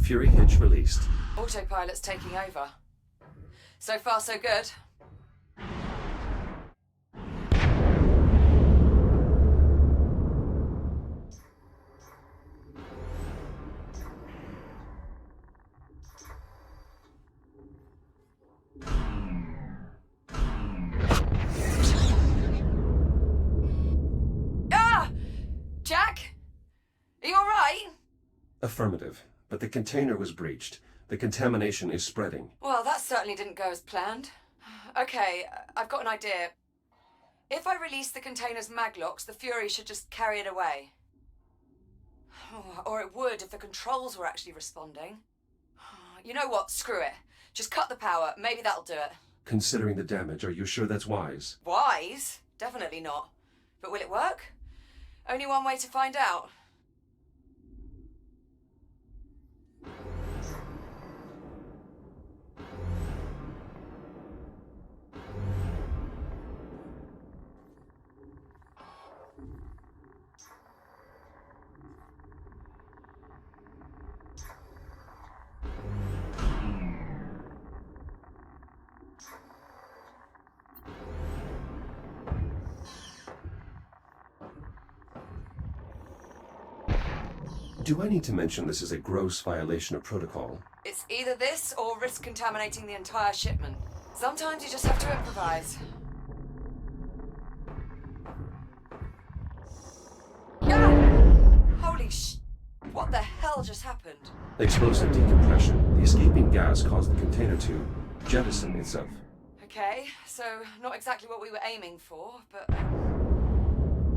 Fury hitch released. Autopilot's taking over. So far, so good. Affirmative, but the container was breached. The contamination is spreading. Well, that certainly didn't go as planned. Okay, I've got an idea. If I release the container's maglocks, the Fury should just carry it away. Or it would if the controls were actually responding. You know what? Screw it. Just cut the power. Maybe that'll do it. Considering the damage, are you sure that's wise? Wise? Definitely not. But will it work? Only one way to find out. Do I need to mention this is a gross violation of protocol? It's either this or risk contaminating the entire shipment. Sometimes you just have to improvise. Holy sh... What the hell just happened? Explosive decompression. The escaping gas caused the container to jettison itself. Okay, so not exactly what we were aiming for, but...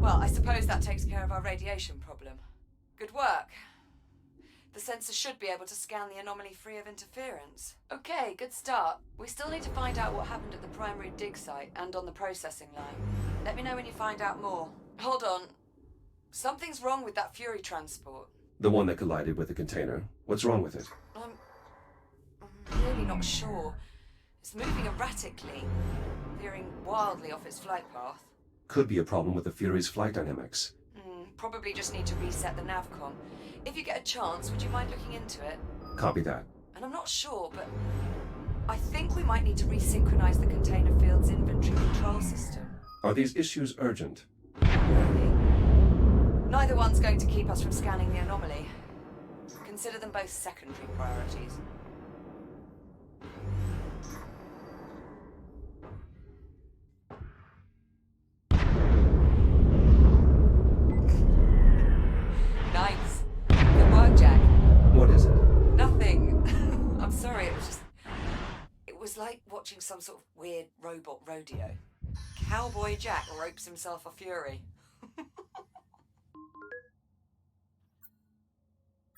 Well, I suppose that takes care of our radiation problem. Good work. The sensor should be able to scan the anomaly free of interference. Okay, good start. We still need to find out what happened at the primary dig site and on the processing line. Let me know when you find out more. Hold on. Something's wrong with that Fury transport. The one that collided with the container. What's wrong with it? I'm really not sure. It's moving erratically, veering wildly off its flight path. Could be a problem with the Fury's flight dynamics. Probably just need to reset the navcom. If you get a chance, would you mind looking into it? Copy that. And I'm not sure, but I think we might need to resynchronize the container field's inventory control system. Are these issues urgent? Really? Neither one's going to keep us from scanning the anomaly. Consider them both secondary priorities. Nice. Good work, Jack. What is it? Nothing. I'm sorry, it was like watching some sort of weird robot rodeo. Cowboy Jack ropes himself a Fury.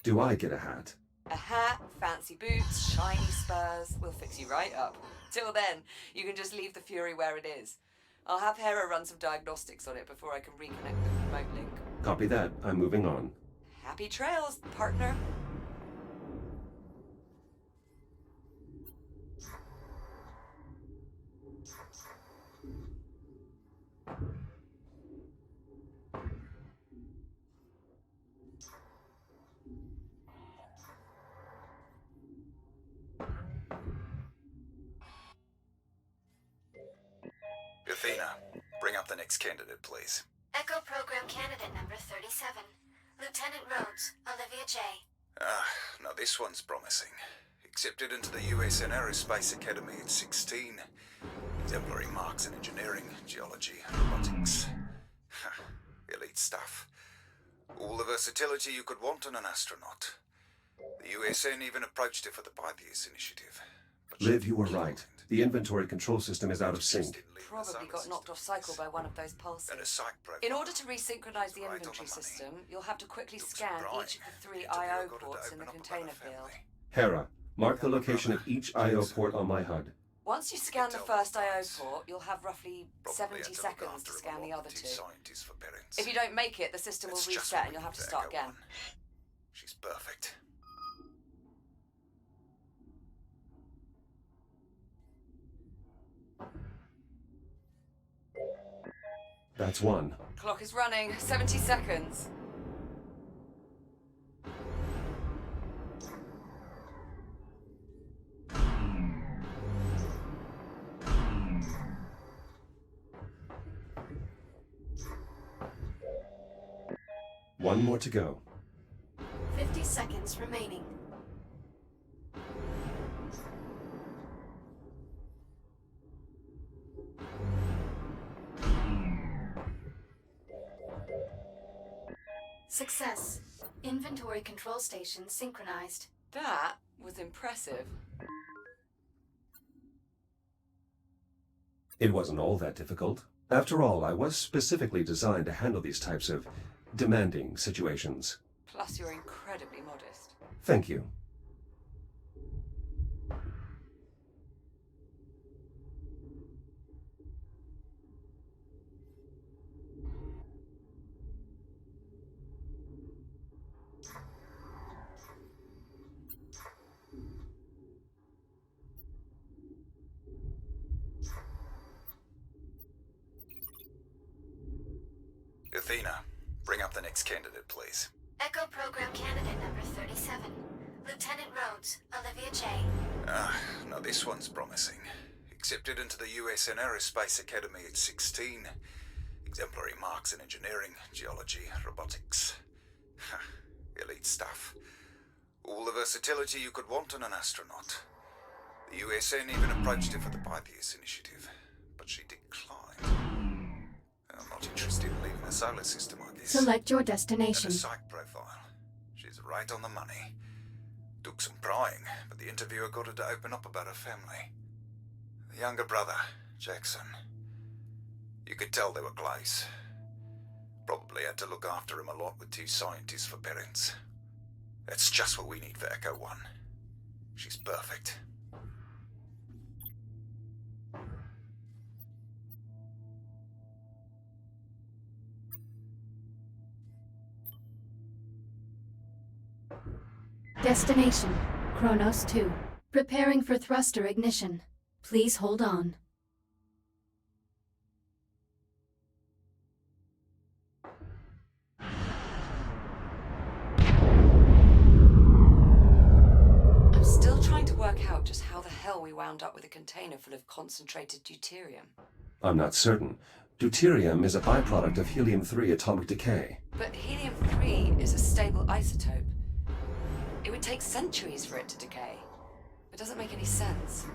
Do I get a hat? A hat, fancy boots, shiny spurs. We'll fix you right up. Till then, you can just leave the Fury where it is. I'll have Hera run some diagnostics on it before I can reconnect the remote link. Copy that. I'm moving on. Happy trails, partner. Athena, bring up the next candidate, please. Echo Program Candidate number 37. Lieutenant Rhodes, Olivia J. Now this one's promising. Accepted into the USN Aerospace Academy at 16. Exemplary marks in engineering, geology, robotics. Elite stuff. All the versatility you could want in an astronaut. The USN even approached her for the 5 Years initiative. But Liv, you were right. The inventory control system is out of sync. Probably got knocked off cycle by one of those And a pulses. psych profile. In order to resynchronize the Right on inventory the money. system, you'll have to quickly Looks scan bright. each of the 3 Interviewer I.O. got it to ports in the open up about container a field. family. Hera, mark the location of each I.O. port on my HUD. Once you scan the Tell first the I.O. price. port, you'll have roughly Probably 70 had to look seconds after to him scan a the lot other with 2. his scientists for parents. If you don't make it, the system will It's just reset and like you'll have to the start Echo again. one. She's perfect. That's one. Clock is running. 70 seconds. One more to go. 50 seconds remaining. Success. Inventory control station synchronized. That was impressive. It wasn't all that difficult. After all, I was specifically designed to handle these types of demanding situations. Plus, you're incredibly modest. Thank you. Athena, bring up the next candidate, please. Echo Program Candidate number 37. Lieutenant Rhodes, Olivia J. Now this one's promising. Accepted into the USN Aerospace Academy at 16. Exemplary marks in engineering, geology, robotics. Elite stuff. All the versatility you could want in an astronaut. The USN even approached her for the 5 Years initiative, but she declined. I'm not interested in leaving the solar system, I guess. Select your And destination. a psych profile. She's right on the money. Took some prying, but the interviewer got her to open up about her family. The younger brother, Jackson. You could tell they were close. Probably had to look after him a lot with 2 scientists for parents. That's just what we need for Echo 1. She's perfect. Destination, Kronos 2. Preparing for thruster ignition. Please hold on. I'm still trying to work out just how the hell we wound up with a container full of concentrated deuterium. I'm not certain. Deuterium is a byproduct of helium-3 atomic decay. But helium-3 is a stable isotope. It would take centuries for it to decay. It doesn't make any sense.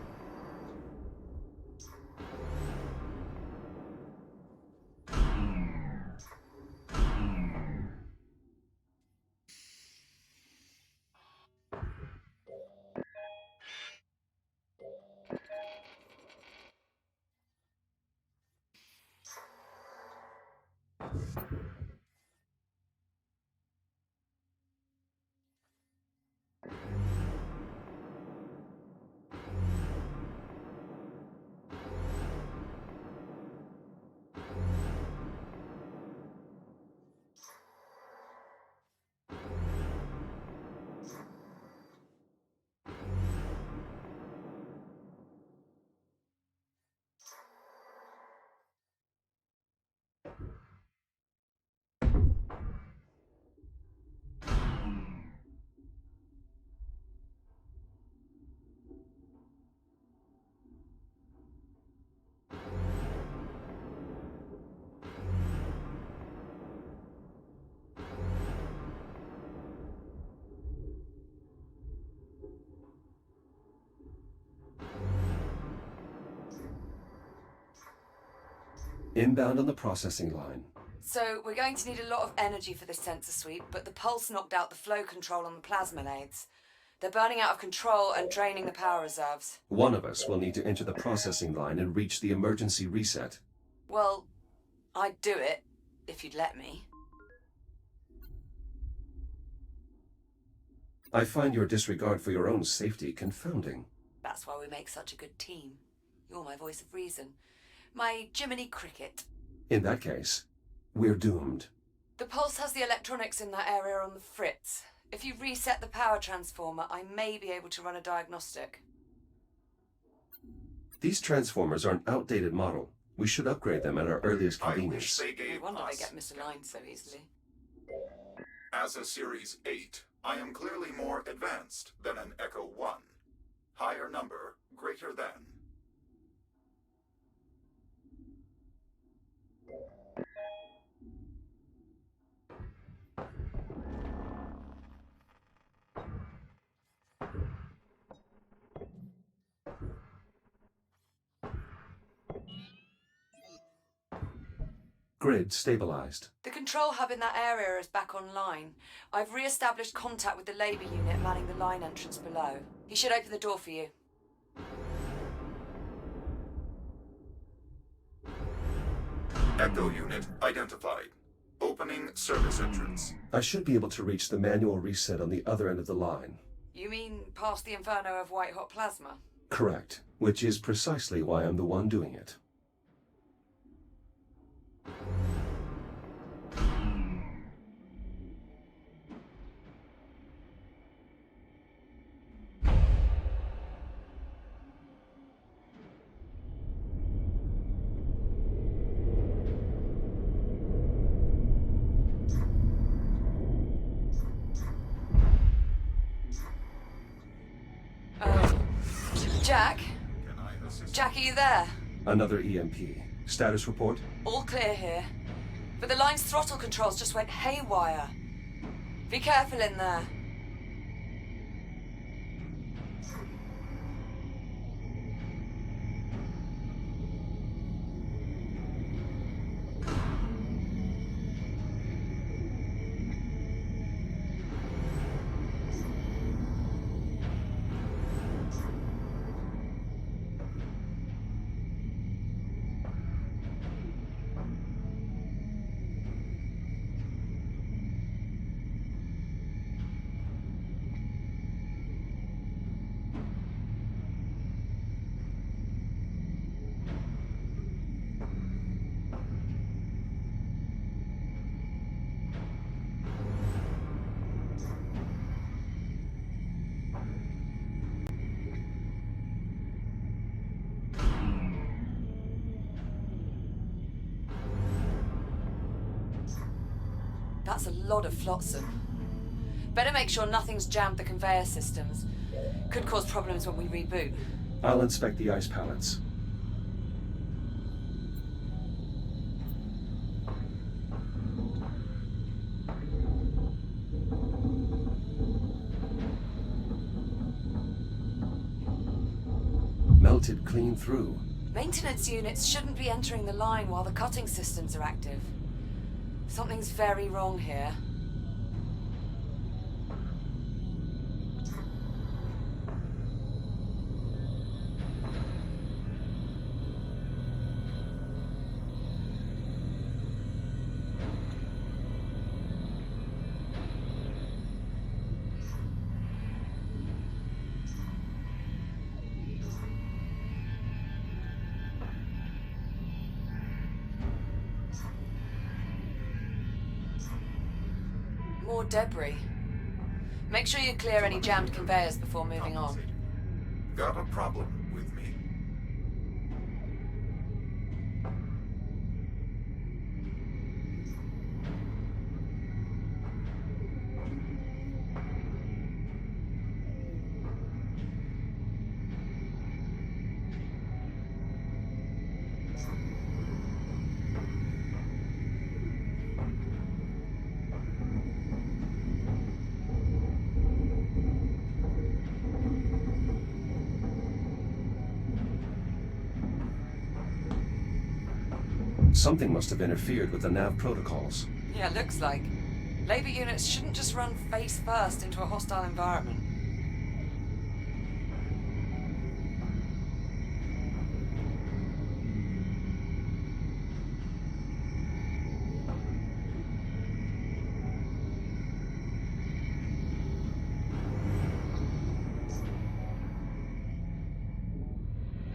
Inbound on the processing line. So, we're going to need a lot of energy for this sensor sweep, but the pulse knocked out the flow control on the plasma lathes. They're burning out of control and draining the power reserves. One of us will need to enter the processing line and reach the emergency reset. Well, I'd do it, if you'd let me. I find your disregard for your own safety confounding. That's why we make such a good team. You're my voice of reason. My Jiminy Cricket. In that case, we're doomed. The pulse has the electronics in that area on the fritz. If you reset the power transformer, I may be able to run a diagnostic. These transformers are an outdated model. We should upgrade them at our earliest I wish convenience. they No gave wonder they us. get misaligned so easily. As a Series 8, I am clearly more advanced than an Echo 1. Higher number, greater than. Grid stabilized. The control hub in that area is back online. I've re-established contact with the labour unit manning the line entrance below. He should open the door for you. Echo unit identified. Opening service entrance. I should be able to reach the manual reset on the other end of the line. You mean past the inferno of white-hot plasma? Correct, which is precisely why I'm the one doing it. Jack? Can I assist? Jack, are you there? Another EMP. Status report? All clear here. But the line's throttle controls just went haywire. Be careful in there. That's a lot of flotsam. Better make sure nothing's jammed the conveyor systems. Could cause problems when we reboot. I'll inspect the ice pallets. Melted clean through. Maintenance units shouldn't be entering the line while the cutting systems are active. Something's very wrong here. More debris. Make sure you clear any jammed conveyors before moving on. Got a problem with me? Something must have interfered with the nav protocols. Yeah, looks like. Labor units shouldn't just run face first into a hostile environment.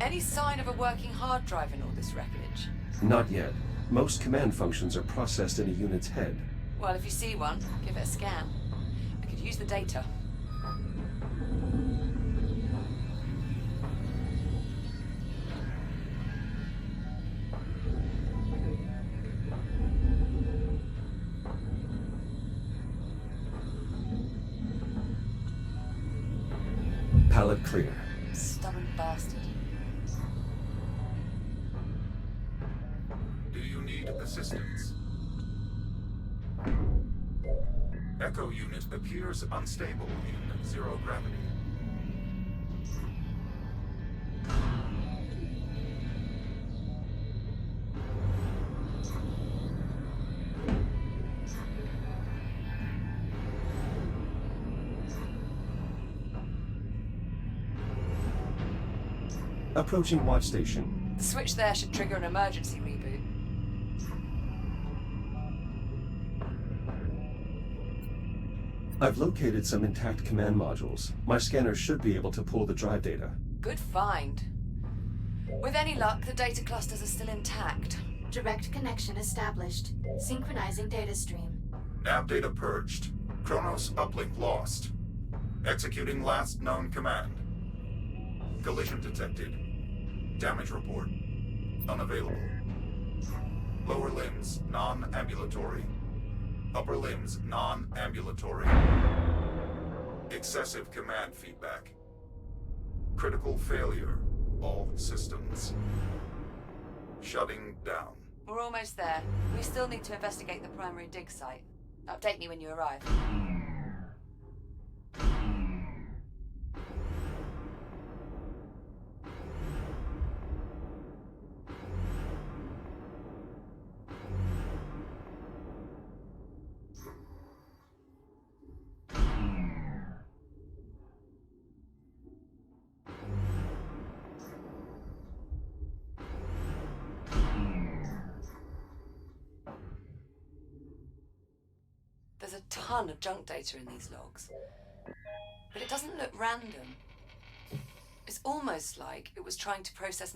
Any sign of a working hard drive in all this wreckage? Not yet. Most command functions are processed in a unit's head. Well, if you see one, give it a scan. I could use the data. Pallet clear. Stubborn bastard. Do you need assistance? Echo unit appears unstable in zero gravity. Approaching watch station. The switch there should trigger an emergency reboot. I've located some intact command modules. My scanner should be able to pull the drive data. Good find. With any luck, the data clusters are still intact. Direct connection established. Synchronizing data stream. Nav data purged. Chronos uplink lost. Executing last known command. Collision detected. Damage report. Unavailable. Lower limbs non-ambulatory. Upper limbs non-ambulatory. Excessive command feedback. Critical failure. All systems. Shutting down. We're almost there. We still need to investigate the primary dig site. Update me when you arrive. There's a ton of junk data in these logs, but it doesn't look random. It's almost like it was trying to process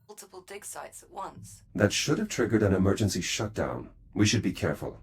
multiple dig sites at once. That should have triggered an emergency shutdown. We should be careful.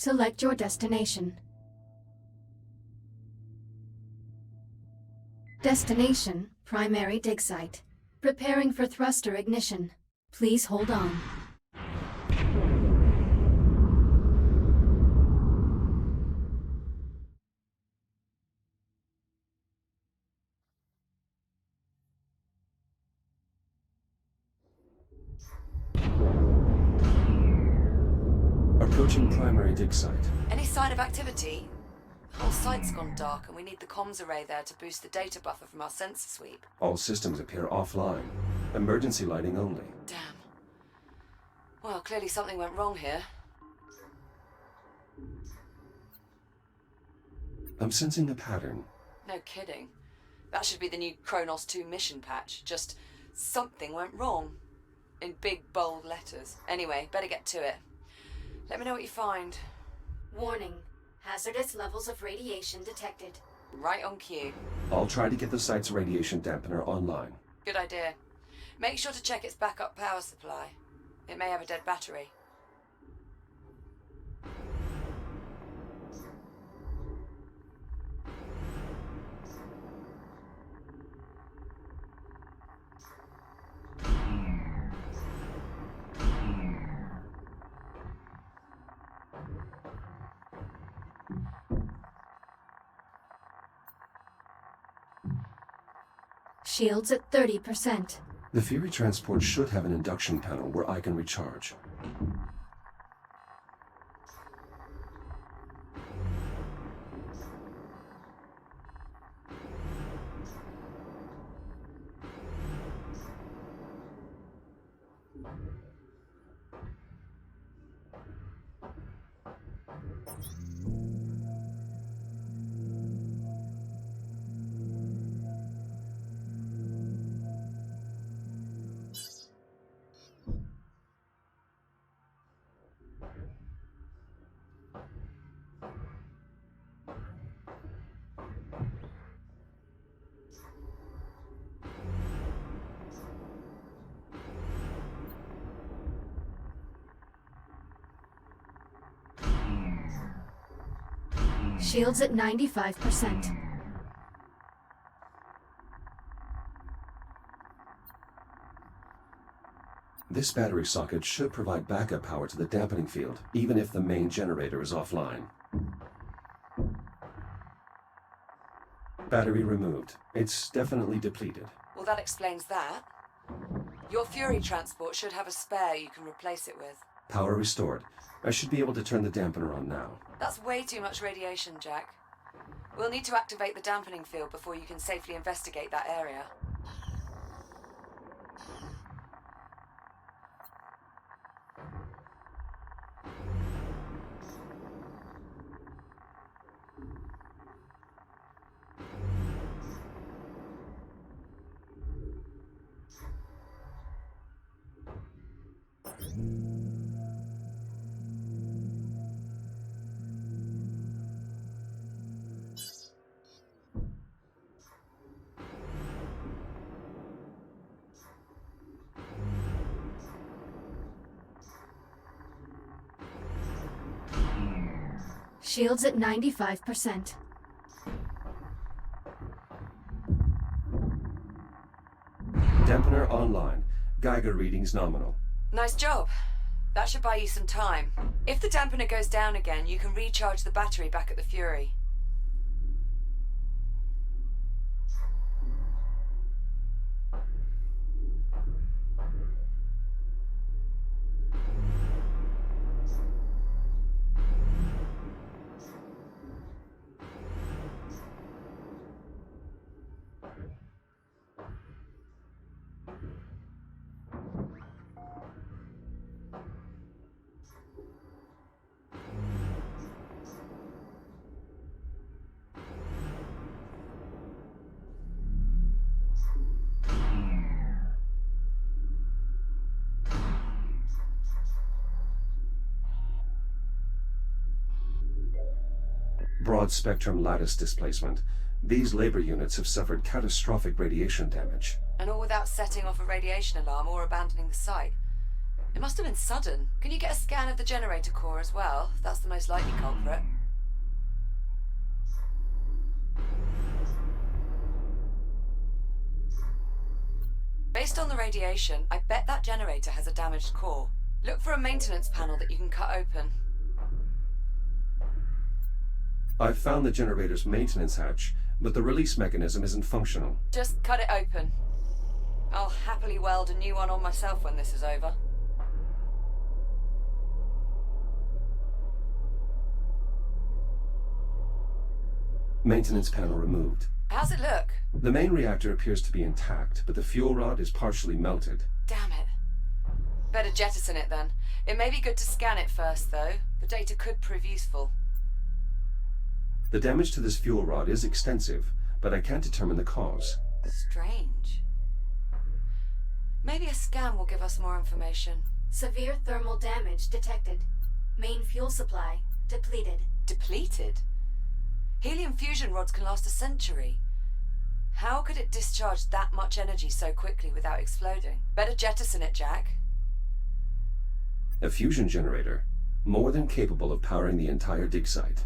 Select your destination. Destination, primary dig site. Preparing for thruster ignition. Please hold on. Approaching primary dig site. Any sign of activity? The whole site's gone dark and we need the comms array there to boost the data buffer from our sensor sweep. All systems appear offline. Emergency lighting only. Damn. Well, clearly something went wrong here. I'm sensing a pattern. No kidding. That should be the new Kronos 2 mission patch. Just something went wrong. In big, bold letters. Anyway, better get to it. Let me know what you find. Warning. Hazardous levels of radiation detected. Right on cue. I'll try to get the site's radiation dampener online. Good idea. Make sure to check its backup power supply. It may have a dead battery. Shields at 30%. The Fury transport should have an induction panel where I can recharge. Shields at 95%. This battery socket should provide backup power to the dampening field, even if the main generator is offline. Battery removed. It's definitely depleted. Well, that explains that. Your Fury transport should have a spare you can replace it with. Power restored. I should be able to turn the dampener on now. That's way too much radiation, Jack. We'll need to activate the dampening field before you can safely investigate that area. Shields at 95%. Dampener online. Geiger readings nominal. Nice job. That should buy you some time. If the dampener goes down again, you can recharge the battery back at the Fury. Broad-spectrum lattice displacement. These labor units have suffered catastrophic radiation damage. And all without setting off a radiation alarm or abandoning the site. It must have been sudden. Can you get a scan of the generator core as well? That's the most likely culprit. Based on the radiation, I bet that generator has a damaged core. Look for a maintenance panel that you can cut open. I've found the generator's maintenance hatch, but the release mechanism isn't functional. Just cut it open. I'll happily weld a new one on myself when this is over. Maintenance panel removed. How's it look? The main reactor appears to be intact, but the fuel rod is partially melted. Damn it. Better jettison it then. It may be good to scan it first, though. The data could prove useful. The damage to this fuel rod is extensive, but I can't determine the cause. Strange. Maybe a scan will give us more information. Severe thermal damage detected. Main fuel supply depleted. Depleted? Helium fusion rods can last a century. How could it discharge that much energy so quickly without exploding? Better jettison it, Jack. A fusion generator, more than capable of powering the entire dig site.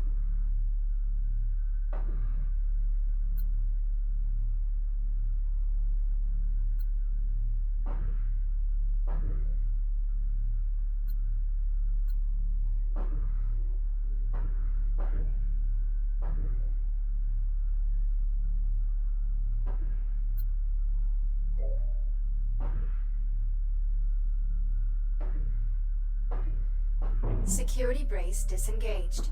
Security brace disengaged.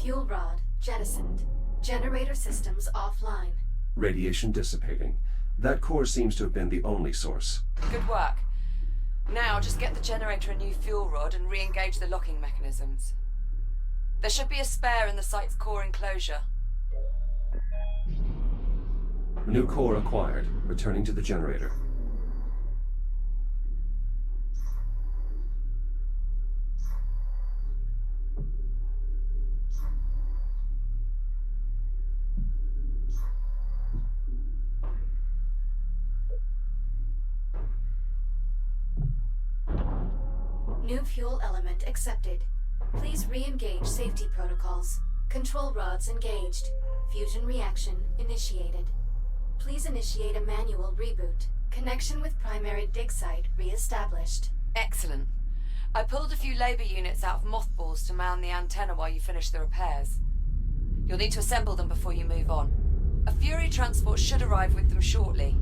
Fuel rod jettisoned. Generator systems offline. Radiation dissipating. That core seems to have been the only source. Good work. Now just get the generator a new fuel rod and re-engage the locking mechanisms. There should be a spare in the site's core enclosure. New core acquired. Returning to the generator. New fuel element accepted. Please re-engage safety protocols. Control rods engaged. Fusion reaction initiated. Please initiate a manual reboot. Connection with primary dig site re-established. Excellent. I pulled a few labor units out of mothballs to mount the antenna while you finish the repairs. You'll need to assemble them before you move on. A Fury transport should arrive with them shortly.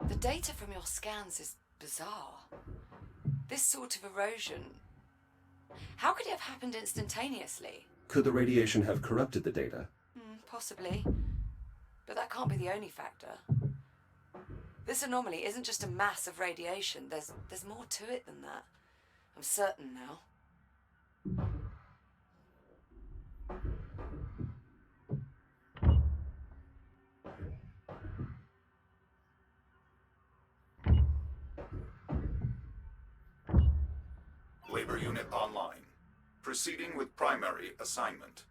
The data from your scans is bizarre. This sort of erosion... How could it have happened instantaneously? Could the radiation have corrupted the data? Possibly. But that can't be the only factor. This anomaly isn't just a mass of radiation. There's more to it than that. I'm certain now. Labor unit online. Proceeding with primary assignment.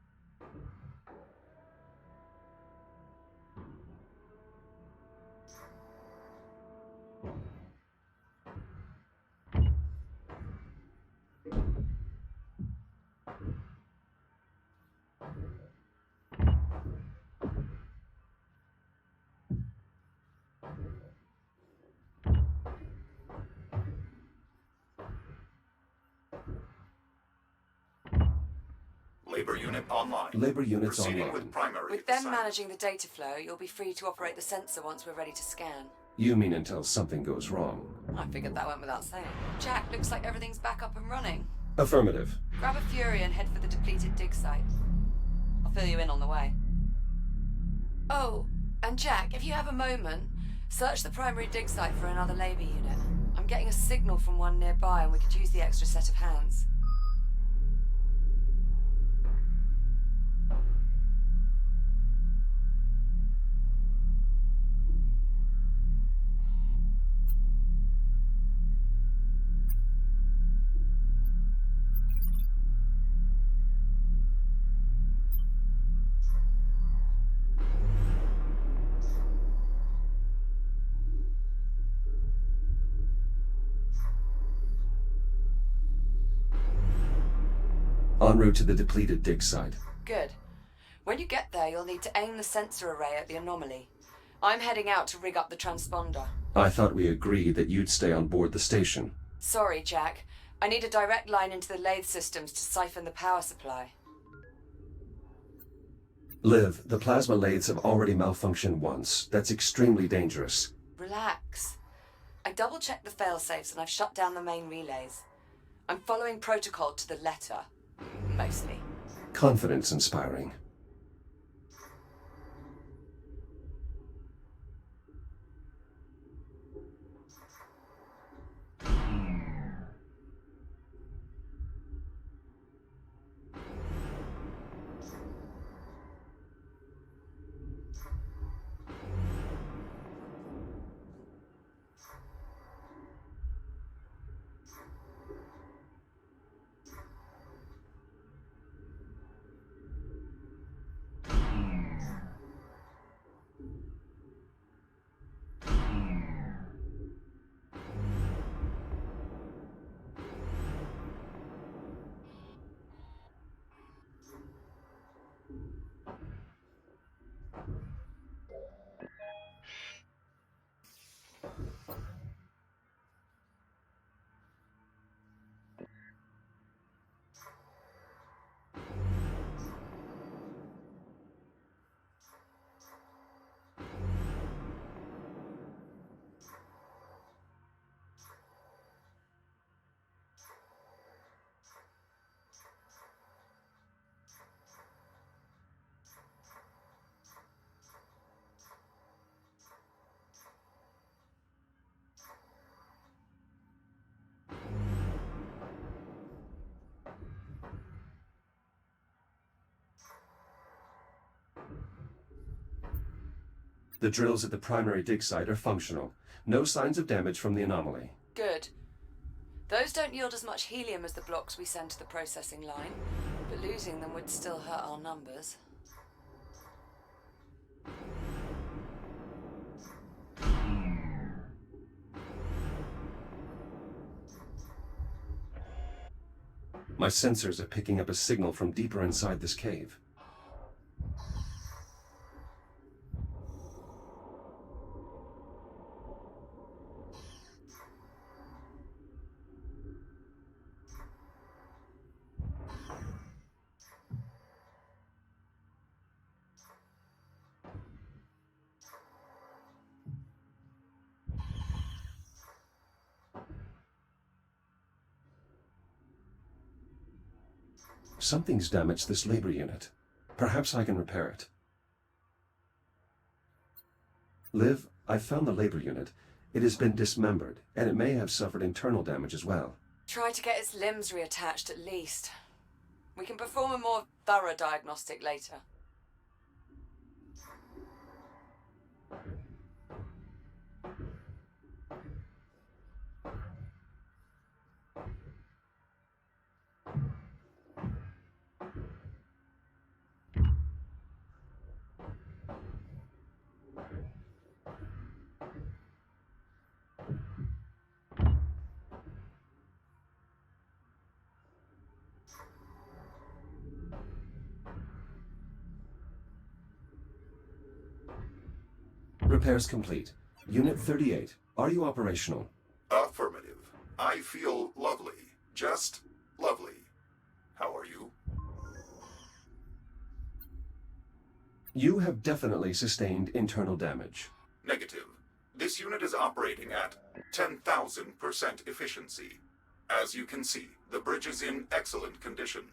Labor unit online. Labor units Proceeding online. with primary With them assignment. managing the data flow, you'll be free to operate the sensor once we're ready to scan. You mean until something goes wrong? I figured that went without saying. Jack, looks like everything's back up and running. Affirmative. Grab a Fury and head for the depleted dig site. I'll fill you in on the way. Oh, and Jack, if you have a moment, search the primary dig site for another labor unit. I'm getting a signal from one nearby and we could use the extra set of hands. En route to the depleted dig site. Good. When you get there, you'll need to aim the sensor array at the anomaly. I'm heading out to rig up the transponder. I thought we agreed that you'd stay on board the station. Sorry, Jack. I need a direct line into the lathe systems to siphon the power supply. Liv, the plasma lathes have already malfunctioned once. That's extremely dangerous. Relax. I double-checked the failsafes and I've shut down the main relays. I'm following protocol to the letter. Mostly. Confidence-inspiring. The drills at the primary dig site are functional. No signs of damage from the anomaly. Good. Those don't yield as much helium as the blocks we send to the processing line, but losing them would still hurt our numbers. My sensors are picking up a signal from deeper inside this cave. Something's damaged this labor unit. Perhaps I can repair it. Liv, I found the labor unit. It has been dismembered, and it may have suffered internal damage as well. Try to get its limbs reattached at least. We can perform a more thorough diagnostic later. Repairs complete. Unit 38, are you operational? Affirmative. I feel lovely. Just lovely. How are you? You have definitely sustained internal damage. Negative. This unit is operating at 10,000% efficiency. As you can see, the bridge is in excellent condition.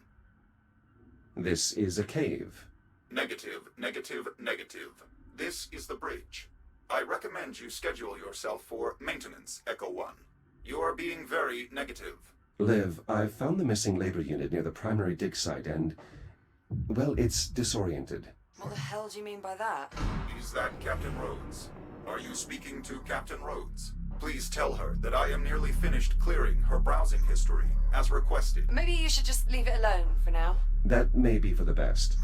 This is a cave. Negative, negative, negative. This is the bridge. I recommend you schedule yourself for maintenance, Echo 1. You are being very negative. Liv, I found the missing labor unit near the primary dig site and, well, it's disoriented. What the hell do you mean by that? Is that Captain Rhodes? Are you speaking to Captain Rhodes? Please tell her that I am nearly finished clearing her browsing history, as requested. Maybe you should just leave it alone for now. That may be for the best.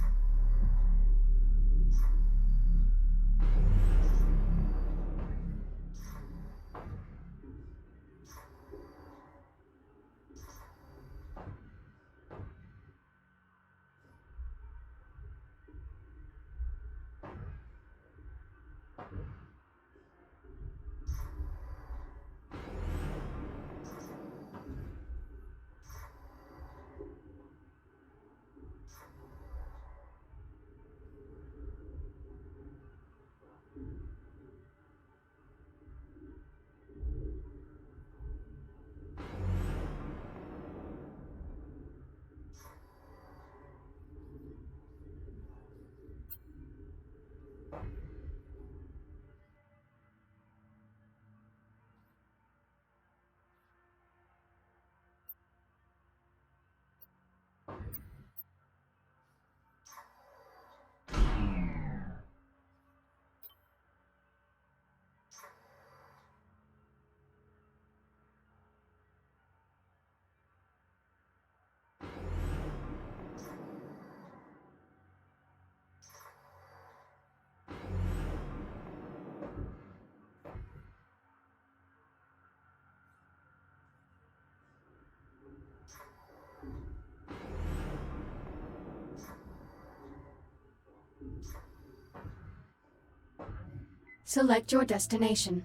Select your destination.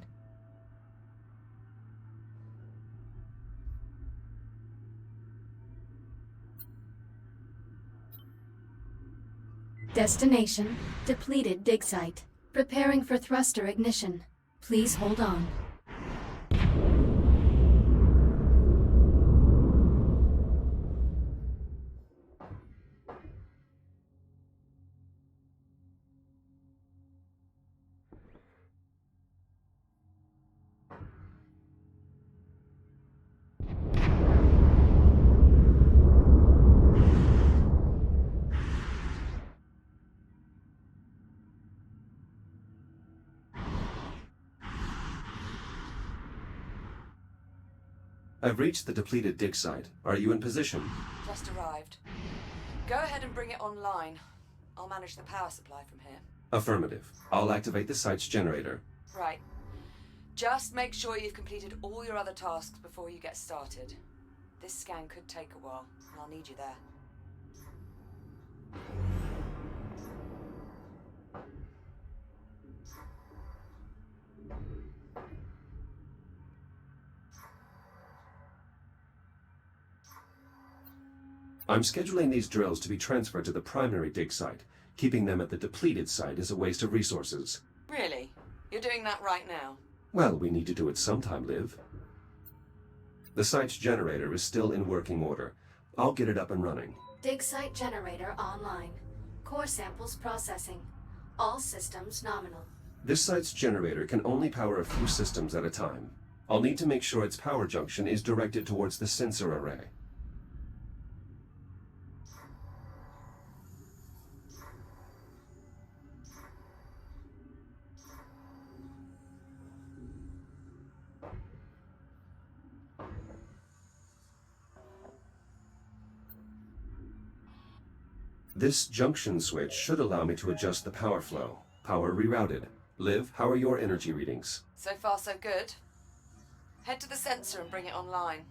Destination, depleted dig site. Preparing for thruster ignition. Please hold on. I've reached the depleted dig site. Are you in position? Just arrived. Go ahead and bring it online. I'll manage the power supply from here. Affirmative. I'll activate the site's generator. Right. Just make sure you've completed all your other tasks before you get started. This scan could take a while, and I'll need you there. I'm scheduling these drills to be transferred to the primary dig site. Keeping them at the depleted site is a waste of resources. Really? You're doing that right now? Well, we need to do it sometime, Liv. The site's generator is still in working order. I'll get it up and running. Dig site generator online. Core samples processing. All systems nominal. This site's generator can only power a few systems at a time. I'll need to make sure its power junction is directed towards the sensor array. This junction switch should allow me to adjust the power flow. Power rerouted. Liv, how are your energy readings? So far, so good. Head to the sensor and bring it online.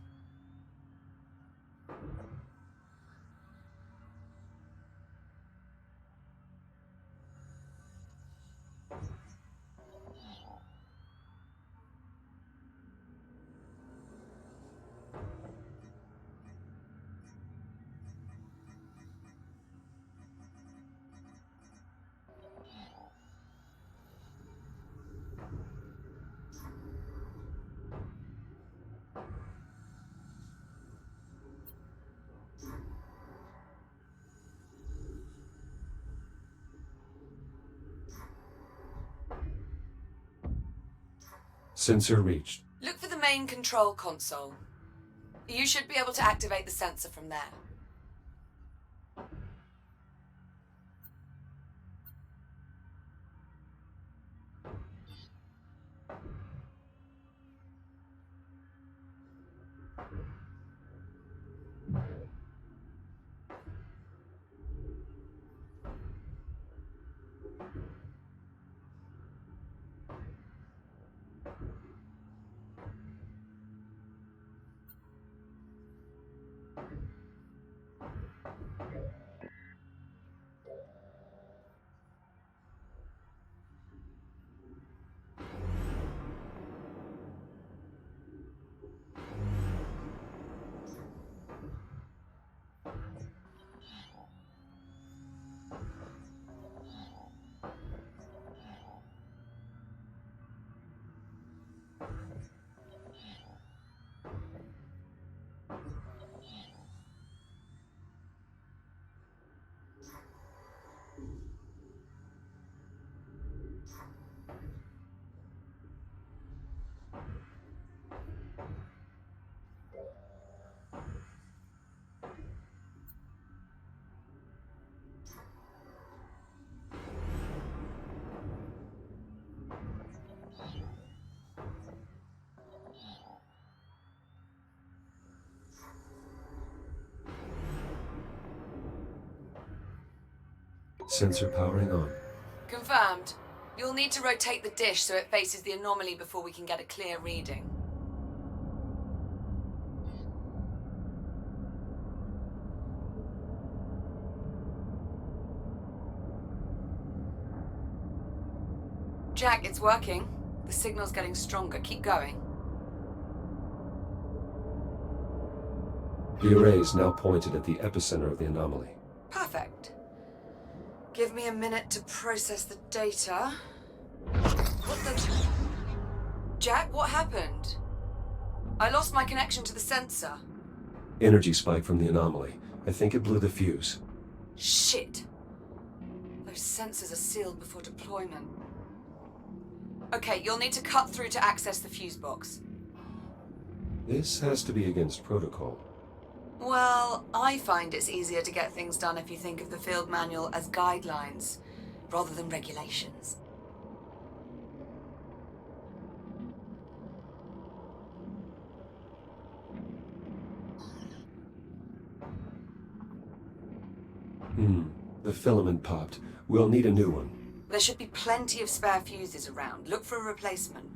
Sensor reached. Look for the main control console. You should be able to activate the sensor from there. Sensor powering on. Confirmed. You'll need to rotate the dish so it faces the anomaly before we can get a clear reading. Jack, it's working. The signal's getting stronger. Keep going. The array is now pointed at the epicenter of the anomaly. Perfect. Give me a minute to process the data. What the... Jack, what happened? I lost my connection to the sensor. Energy spike from the anomaly. I think it blew the fuse. Shit. Those sensors are sealed before deployment. Okay, you'll need to cut through to access the fuse box. This has to be against protocol. Well, I find it's easier to get things done if you think of the field manual as guidelines, rather than regulations. The filament popped. We'll need a new one. There should be plenty of spare fuses around. Look for a replacement.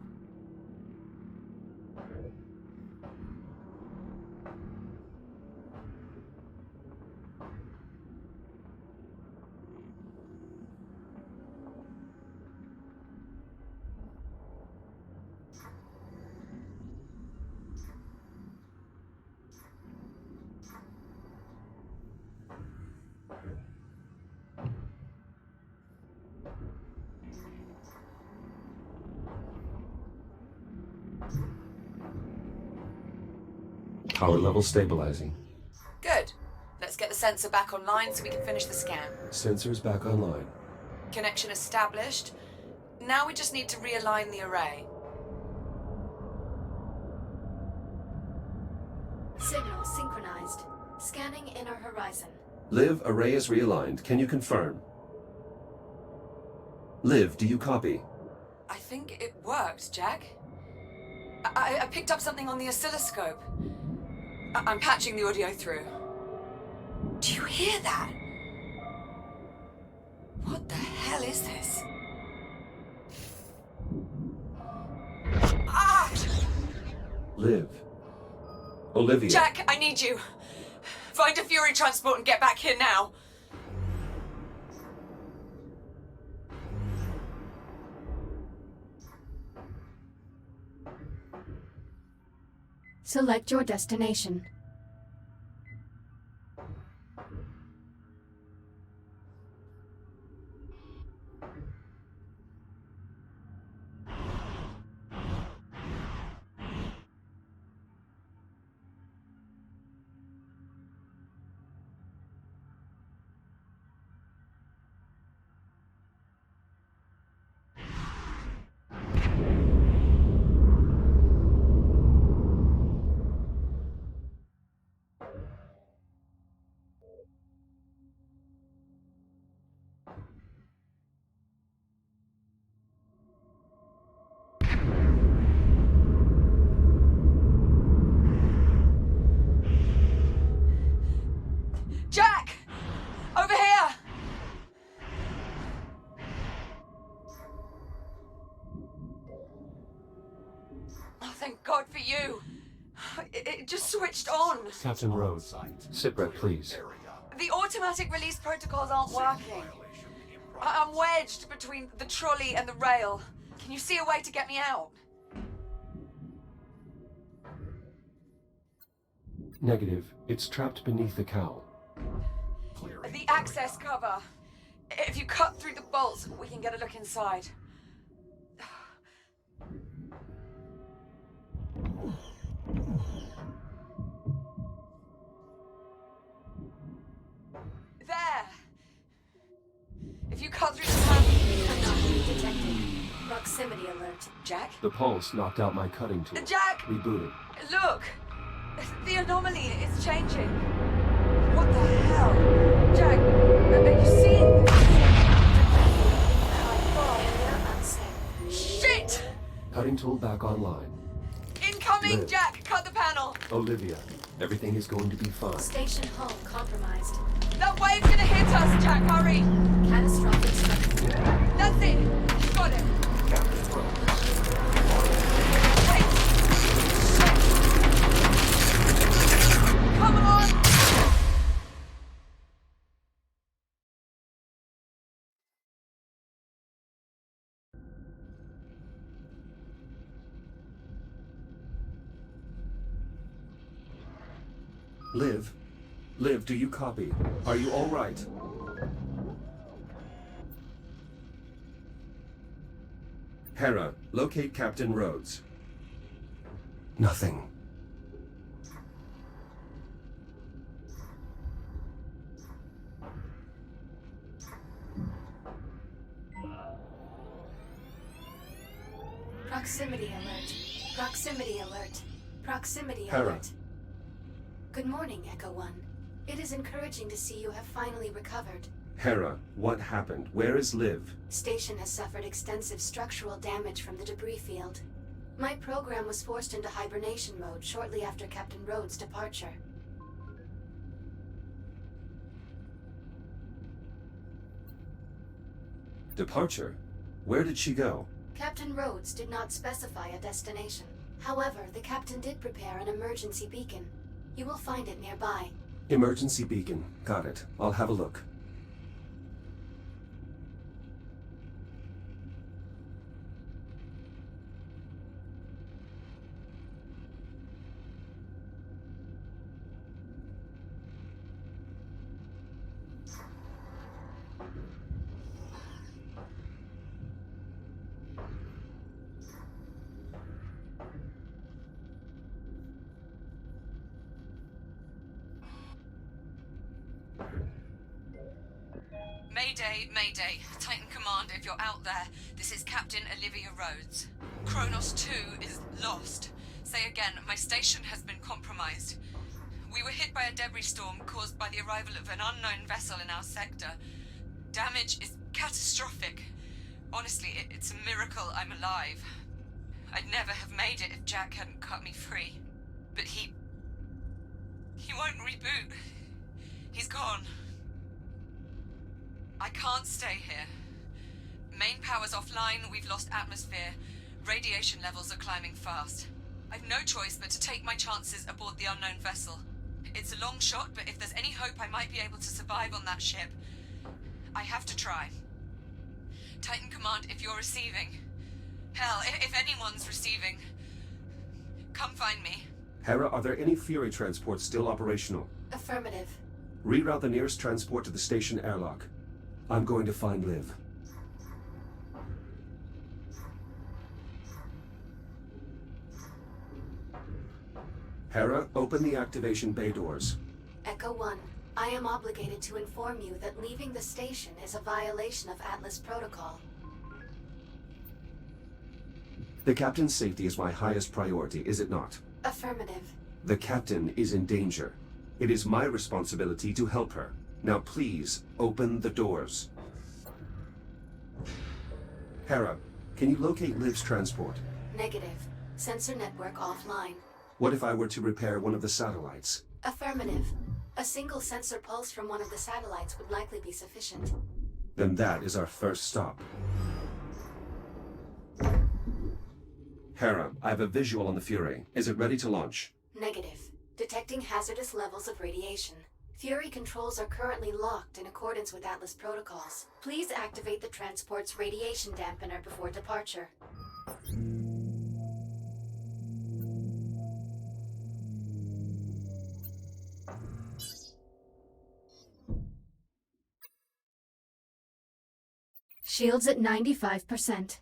Power level stabilizing. Good. Let's get the sensor back online so we can finish the scan. Sensors back online. Connection established. Now we just need to realign the array. Signal synchronized. Scanning inner horizon. Liv, array is realigned. Can you confirm? Liv, do you copy? I think it worked, Jack. I picked up something on the oscilloscope. I'm patching the audio through. Do you hear that? What the hell is this? Ah! Liv. Olivia. Jack, I need you. Find a Fury transport and get back here now. Select your destination. Jack! Over here! Oh, thank God for you. It just switched on. Captain Rhodes. Sitrep, please. The automatic release protocols aren't working. I'm wedged between the trolley and the rail. Can you see a way to get me out? Negative. It's trapped beneath the cowl. The access cover. If you cut through the bolts, we can get a look inside. There! If you cut through the panel... Anomaly detected. Proximity alert. Jack? The pulse knocked out my cutting tool. Jack! Rebooting. Look! The anomaly is changing. What the hell? Jack, are you seeing this? Area unsafe. Shit! Cutting tool back online. Incoming, Liv. Jack! Cut the panel! Olivia, everything is going to be fine. Station hull compromised. That wave's gonna hit us, Jack! Hurry! Catastrophic structure. That's it! You got it! Wait! Shit! Come on! Liv? Liv, do you copy? Are you all right? Hera, locate Captain Rhodes. Nothing. Proximity alert. Proximity alert. Proximity Hera. alert. Good morning, Echo 1. It is encouraging to see you have finally recovered. Hera, what happened? Where is Liv? Station has suffered extensive structural damage from the debris field. My program was forced into hibernation mode shortly after Captain Rhodes' departure. Departure? Where did she go? Captain Rhodes did not specify a destination. However, the captain did prepare an emergency beacon. You will find it nearby. Emergency beacon. Got it. I'll have a look. Mayday, Mayday. Titan Command, if you're out there, this is Captain Olivia Rhodes. Kronos 2 is lost. Say again, my station has been compromised. We were hit by a debris storm caused by the arrival of an unknown vessel in our sector. Damage is catastrophic. Honestly, it's a miracle I'm alive. I'd never have made it if Jack hadn't cut me free. But he won't reboot. He's gone. I can't stay here. Main power's offline, we've lost atmosphere. Radiation levels are climbing fast. I've no choice but to take my chances aboard the unknown vessel. It's a long shot, but if there's any hope I might be able to survive on that ship, I have to try. Titan Command, if you're receiving. Hell, if anyone's receiving, come find me. Hera, are there any Fury transports still operational? Affirmative. Reroute the nearest transport to the station airlock. I'm going to find Liv. Hera, open the activation bay doors. Echo 1, I am obligated to inform you that leaving the station is a violation of Atlas protocol. The captain's safety is my highest priority, is it not? Affirmative. The captain is in danger. It is my responsibility to help her. Now please, open the doors. Hera, can you locate Liv's transport? Negative. Sensor network offline. What if I were to repair one of the satellites? Affirmative. A single sensor pulse from one of the satellites would likely be sufficient. Then that is our first stop. Hera, I have a visual on the Fury. Is it ready to launch? Negative. Detecting hazardous levels of radiation. Fury controls are currently locked in accordance with Atlas protocols. Please activate the transport's radiation dampener before departure. Shields at 95%.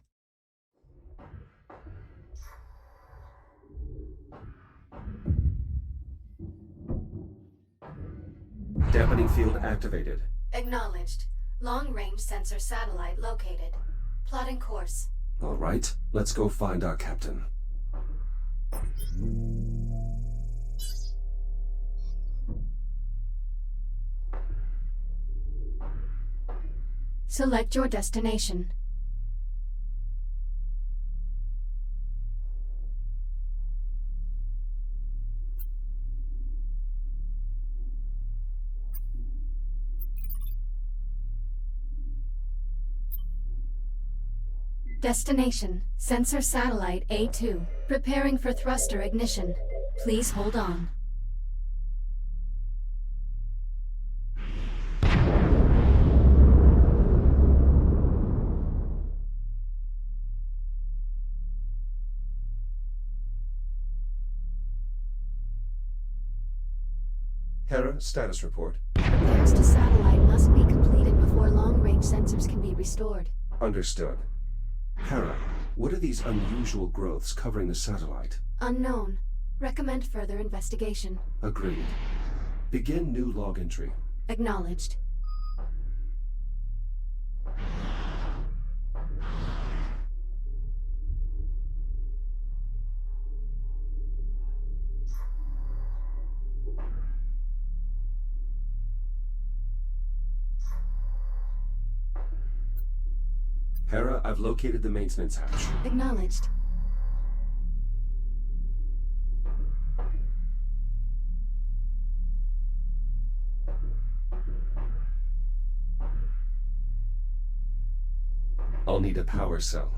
Dampening field activated. Acknowledged. Long-range sensor satellite located. Plotting course. All right, let's go find our captain. Select your destination. Destination, Sensor Satellite A2. Preparing for thruster ignition. Please hold on. Hera, status report. Repairs to satellite must be completed before long-range sensors can be restored. Understood. Hera, what are these unusual growths covering the satellite? Unknown. Recommend further investigation. Agreed. Begin new log entry. Acknowledged. Hera, I've located the maintenance hatch. Acknowledged. I'll need a power cell.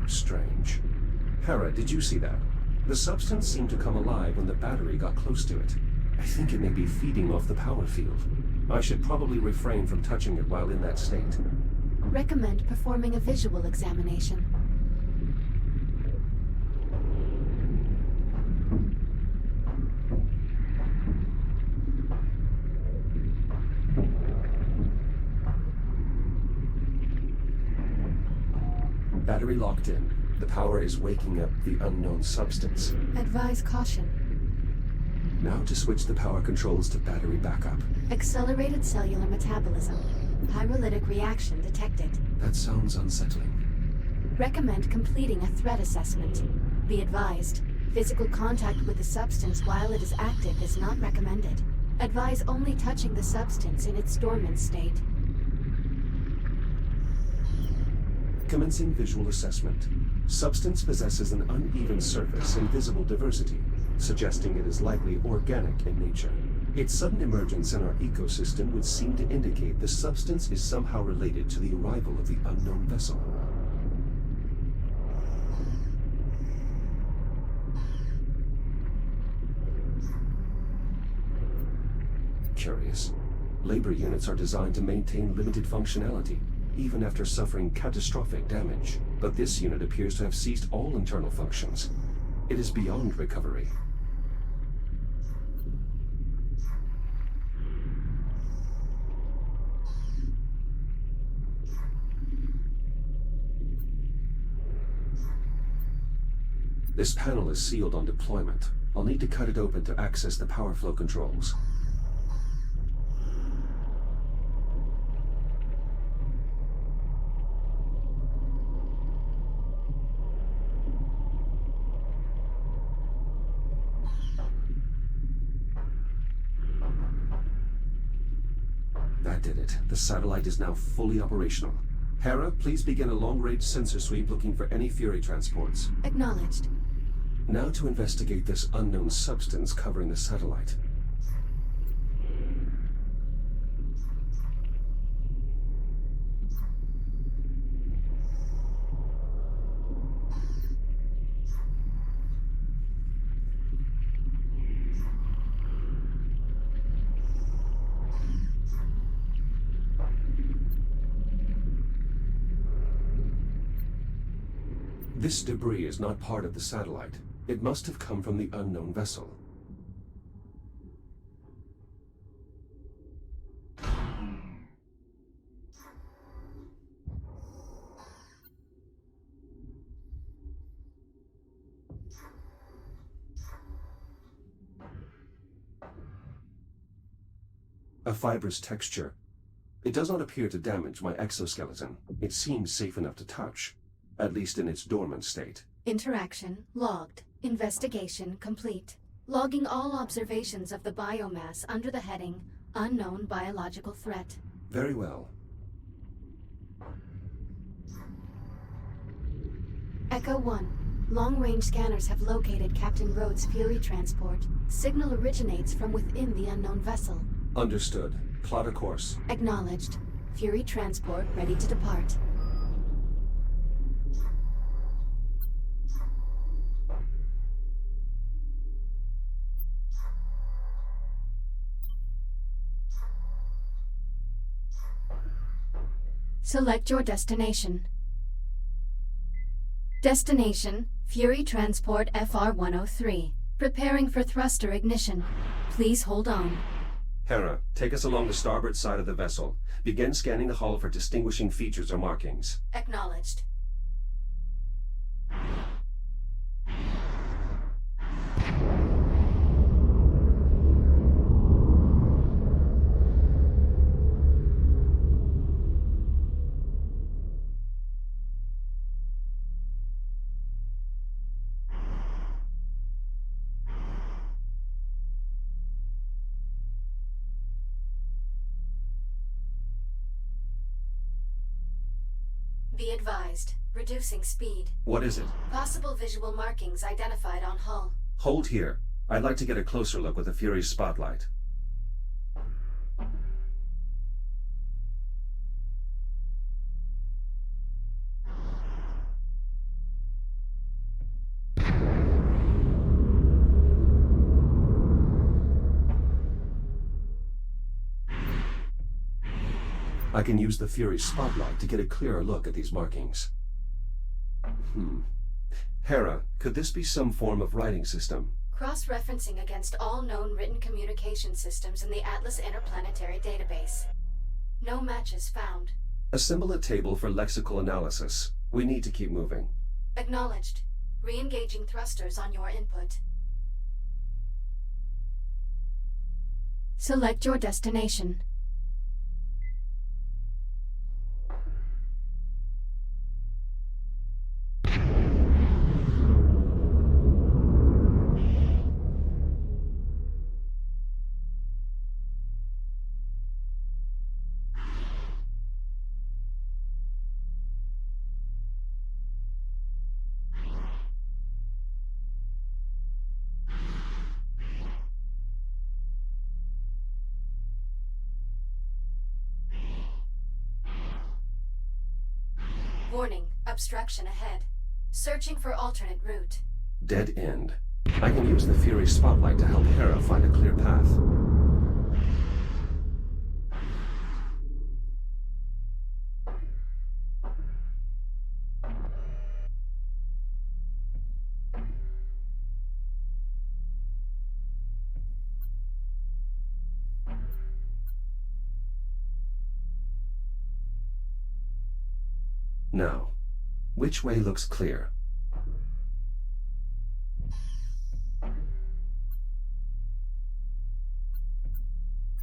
Strange. Hera, did you see that? The substance seemed to come alive when the battery got close to it. I think it may be feeding off the power field. I should probably refrain from touching it while in that state. Recommend performing a visual examination. Battery locked in. The power is waking up the unknown substance. Advise caution. Now to switch the power controls to battery backup. Accelerated cellular metabolism. Pyrolytic reaction detected. That sounds unsettling. Recommend completing a threat assessment. Be advised, physical contact with the substance while it is active is not recommended. Advise only touching the substance in its dormant state. Commencing visual assessment. Substance possesses an uneven surface and visible diversity, suggesting it is likely organic in nature. Its sudden emergence in our ecosystem would seem to indicate the substance is somehow related to the arrival of the unknown vessel. Curious. Labor units are designed to maintain limited functionality, even after suffering catastrophic damage. But this unit appears to have ceased all internal functions. It is beyond recovery. This panel is sealed on deployment. I'll need to cut it open to access the power flow controls. That did it. The satellite is now fully operational. Hera, please begin a long-range sensor sweep looking for any Fury transports. Acknowledged. Now to investigate this unknown substance covering the satellite. This debris is not part of the satellite. It must have come from the unknown vessel. A fibrous texture. It does not appear to damage my exoskeleton. It seems safe enough to touch, at least in its dormant state. Interaction logged. Investigation complete. Logging all observations of the biomass under the heading Unknown Biological Threat. Very well. Echo 1. Long-range scanners have located Captain Rhodes' Fury transport. Signal originates from within the unknown vessel. Understood. Plot a course. Acknowledged. Fury transport ready to depart. Select your destination. Destination, Fury Transport FR-103. Preparing for thruster ignition. Please hold on. Hera, take us along the starboard side of the vessel. Begin scanning the hull for distinguishing features or markings. Acknowledged. Be advised. Reducing speed. What is it? Possible visual markings identified on hull. Hold here. I'd like to get a closer look with the Fury's spotlight. I can use the Fury's spotlight to get a clearer look at these markings. Hera, could this be some form of writing system? Cross-referencing against all known written communication systems in the Atlas Interplanetary Database. No matches found. Assemble a table for lexical analysis. We need to keep moving. Acknowledged. Re-engaging thrusters on your input. Select your destination. Warning, obstruction ahead. Searching for alternate route. Dead end. I can use the Fury spotlight to help Hera find a clear path. Now, which way looks clear?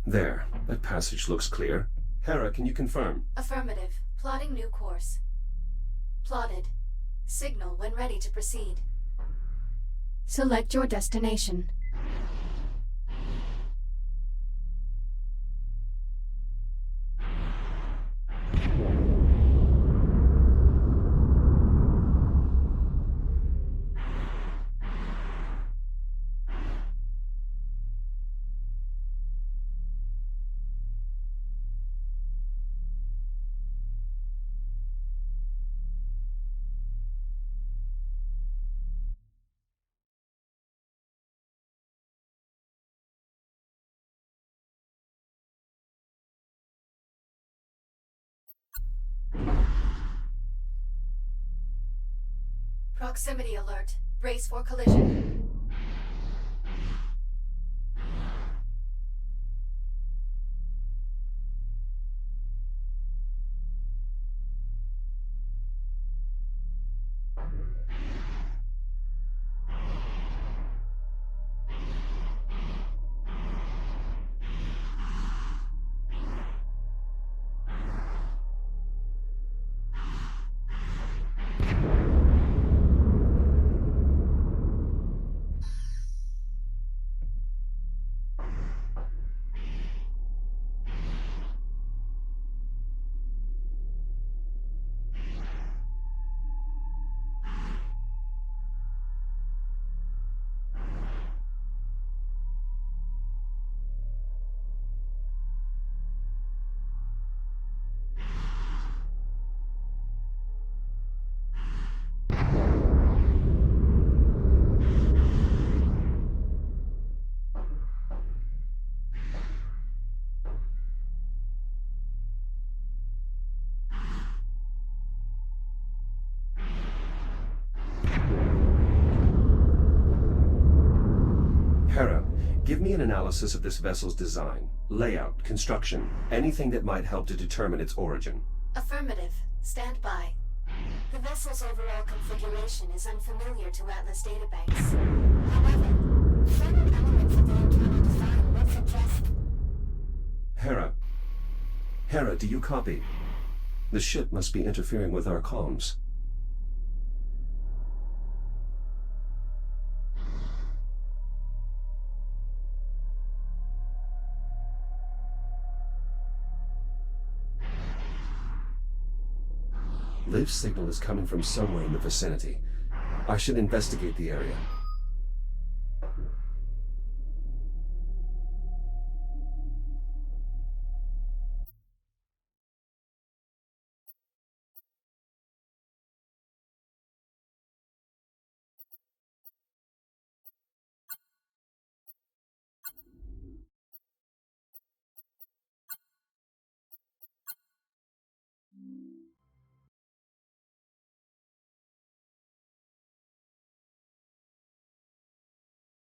There, that passage looks clear. Hera, can you confirm? Affirmative. Plotting new course. Plotted. Signal when ready to proceed. Select your destination. Proximity alert. Brace for collision. Hera, give me an analysis of this vessel's design, layout, construction, anything that might help to determine its origin. Affirmative. Stand by. The vessel's overall configuration is unfamiliar to Atlas databanks. However, certain elements of the internal design would suggest... Hera, do you copy? The ship must be interfering with our comms. Liv's signal is coming from somewhere in the vicinity. I should investigate the area.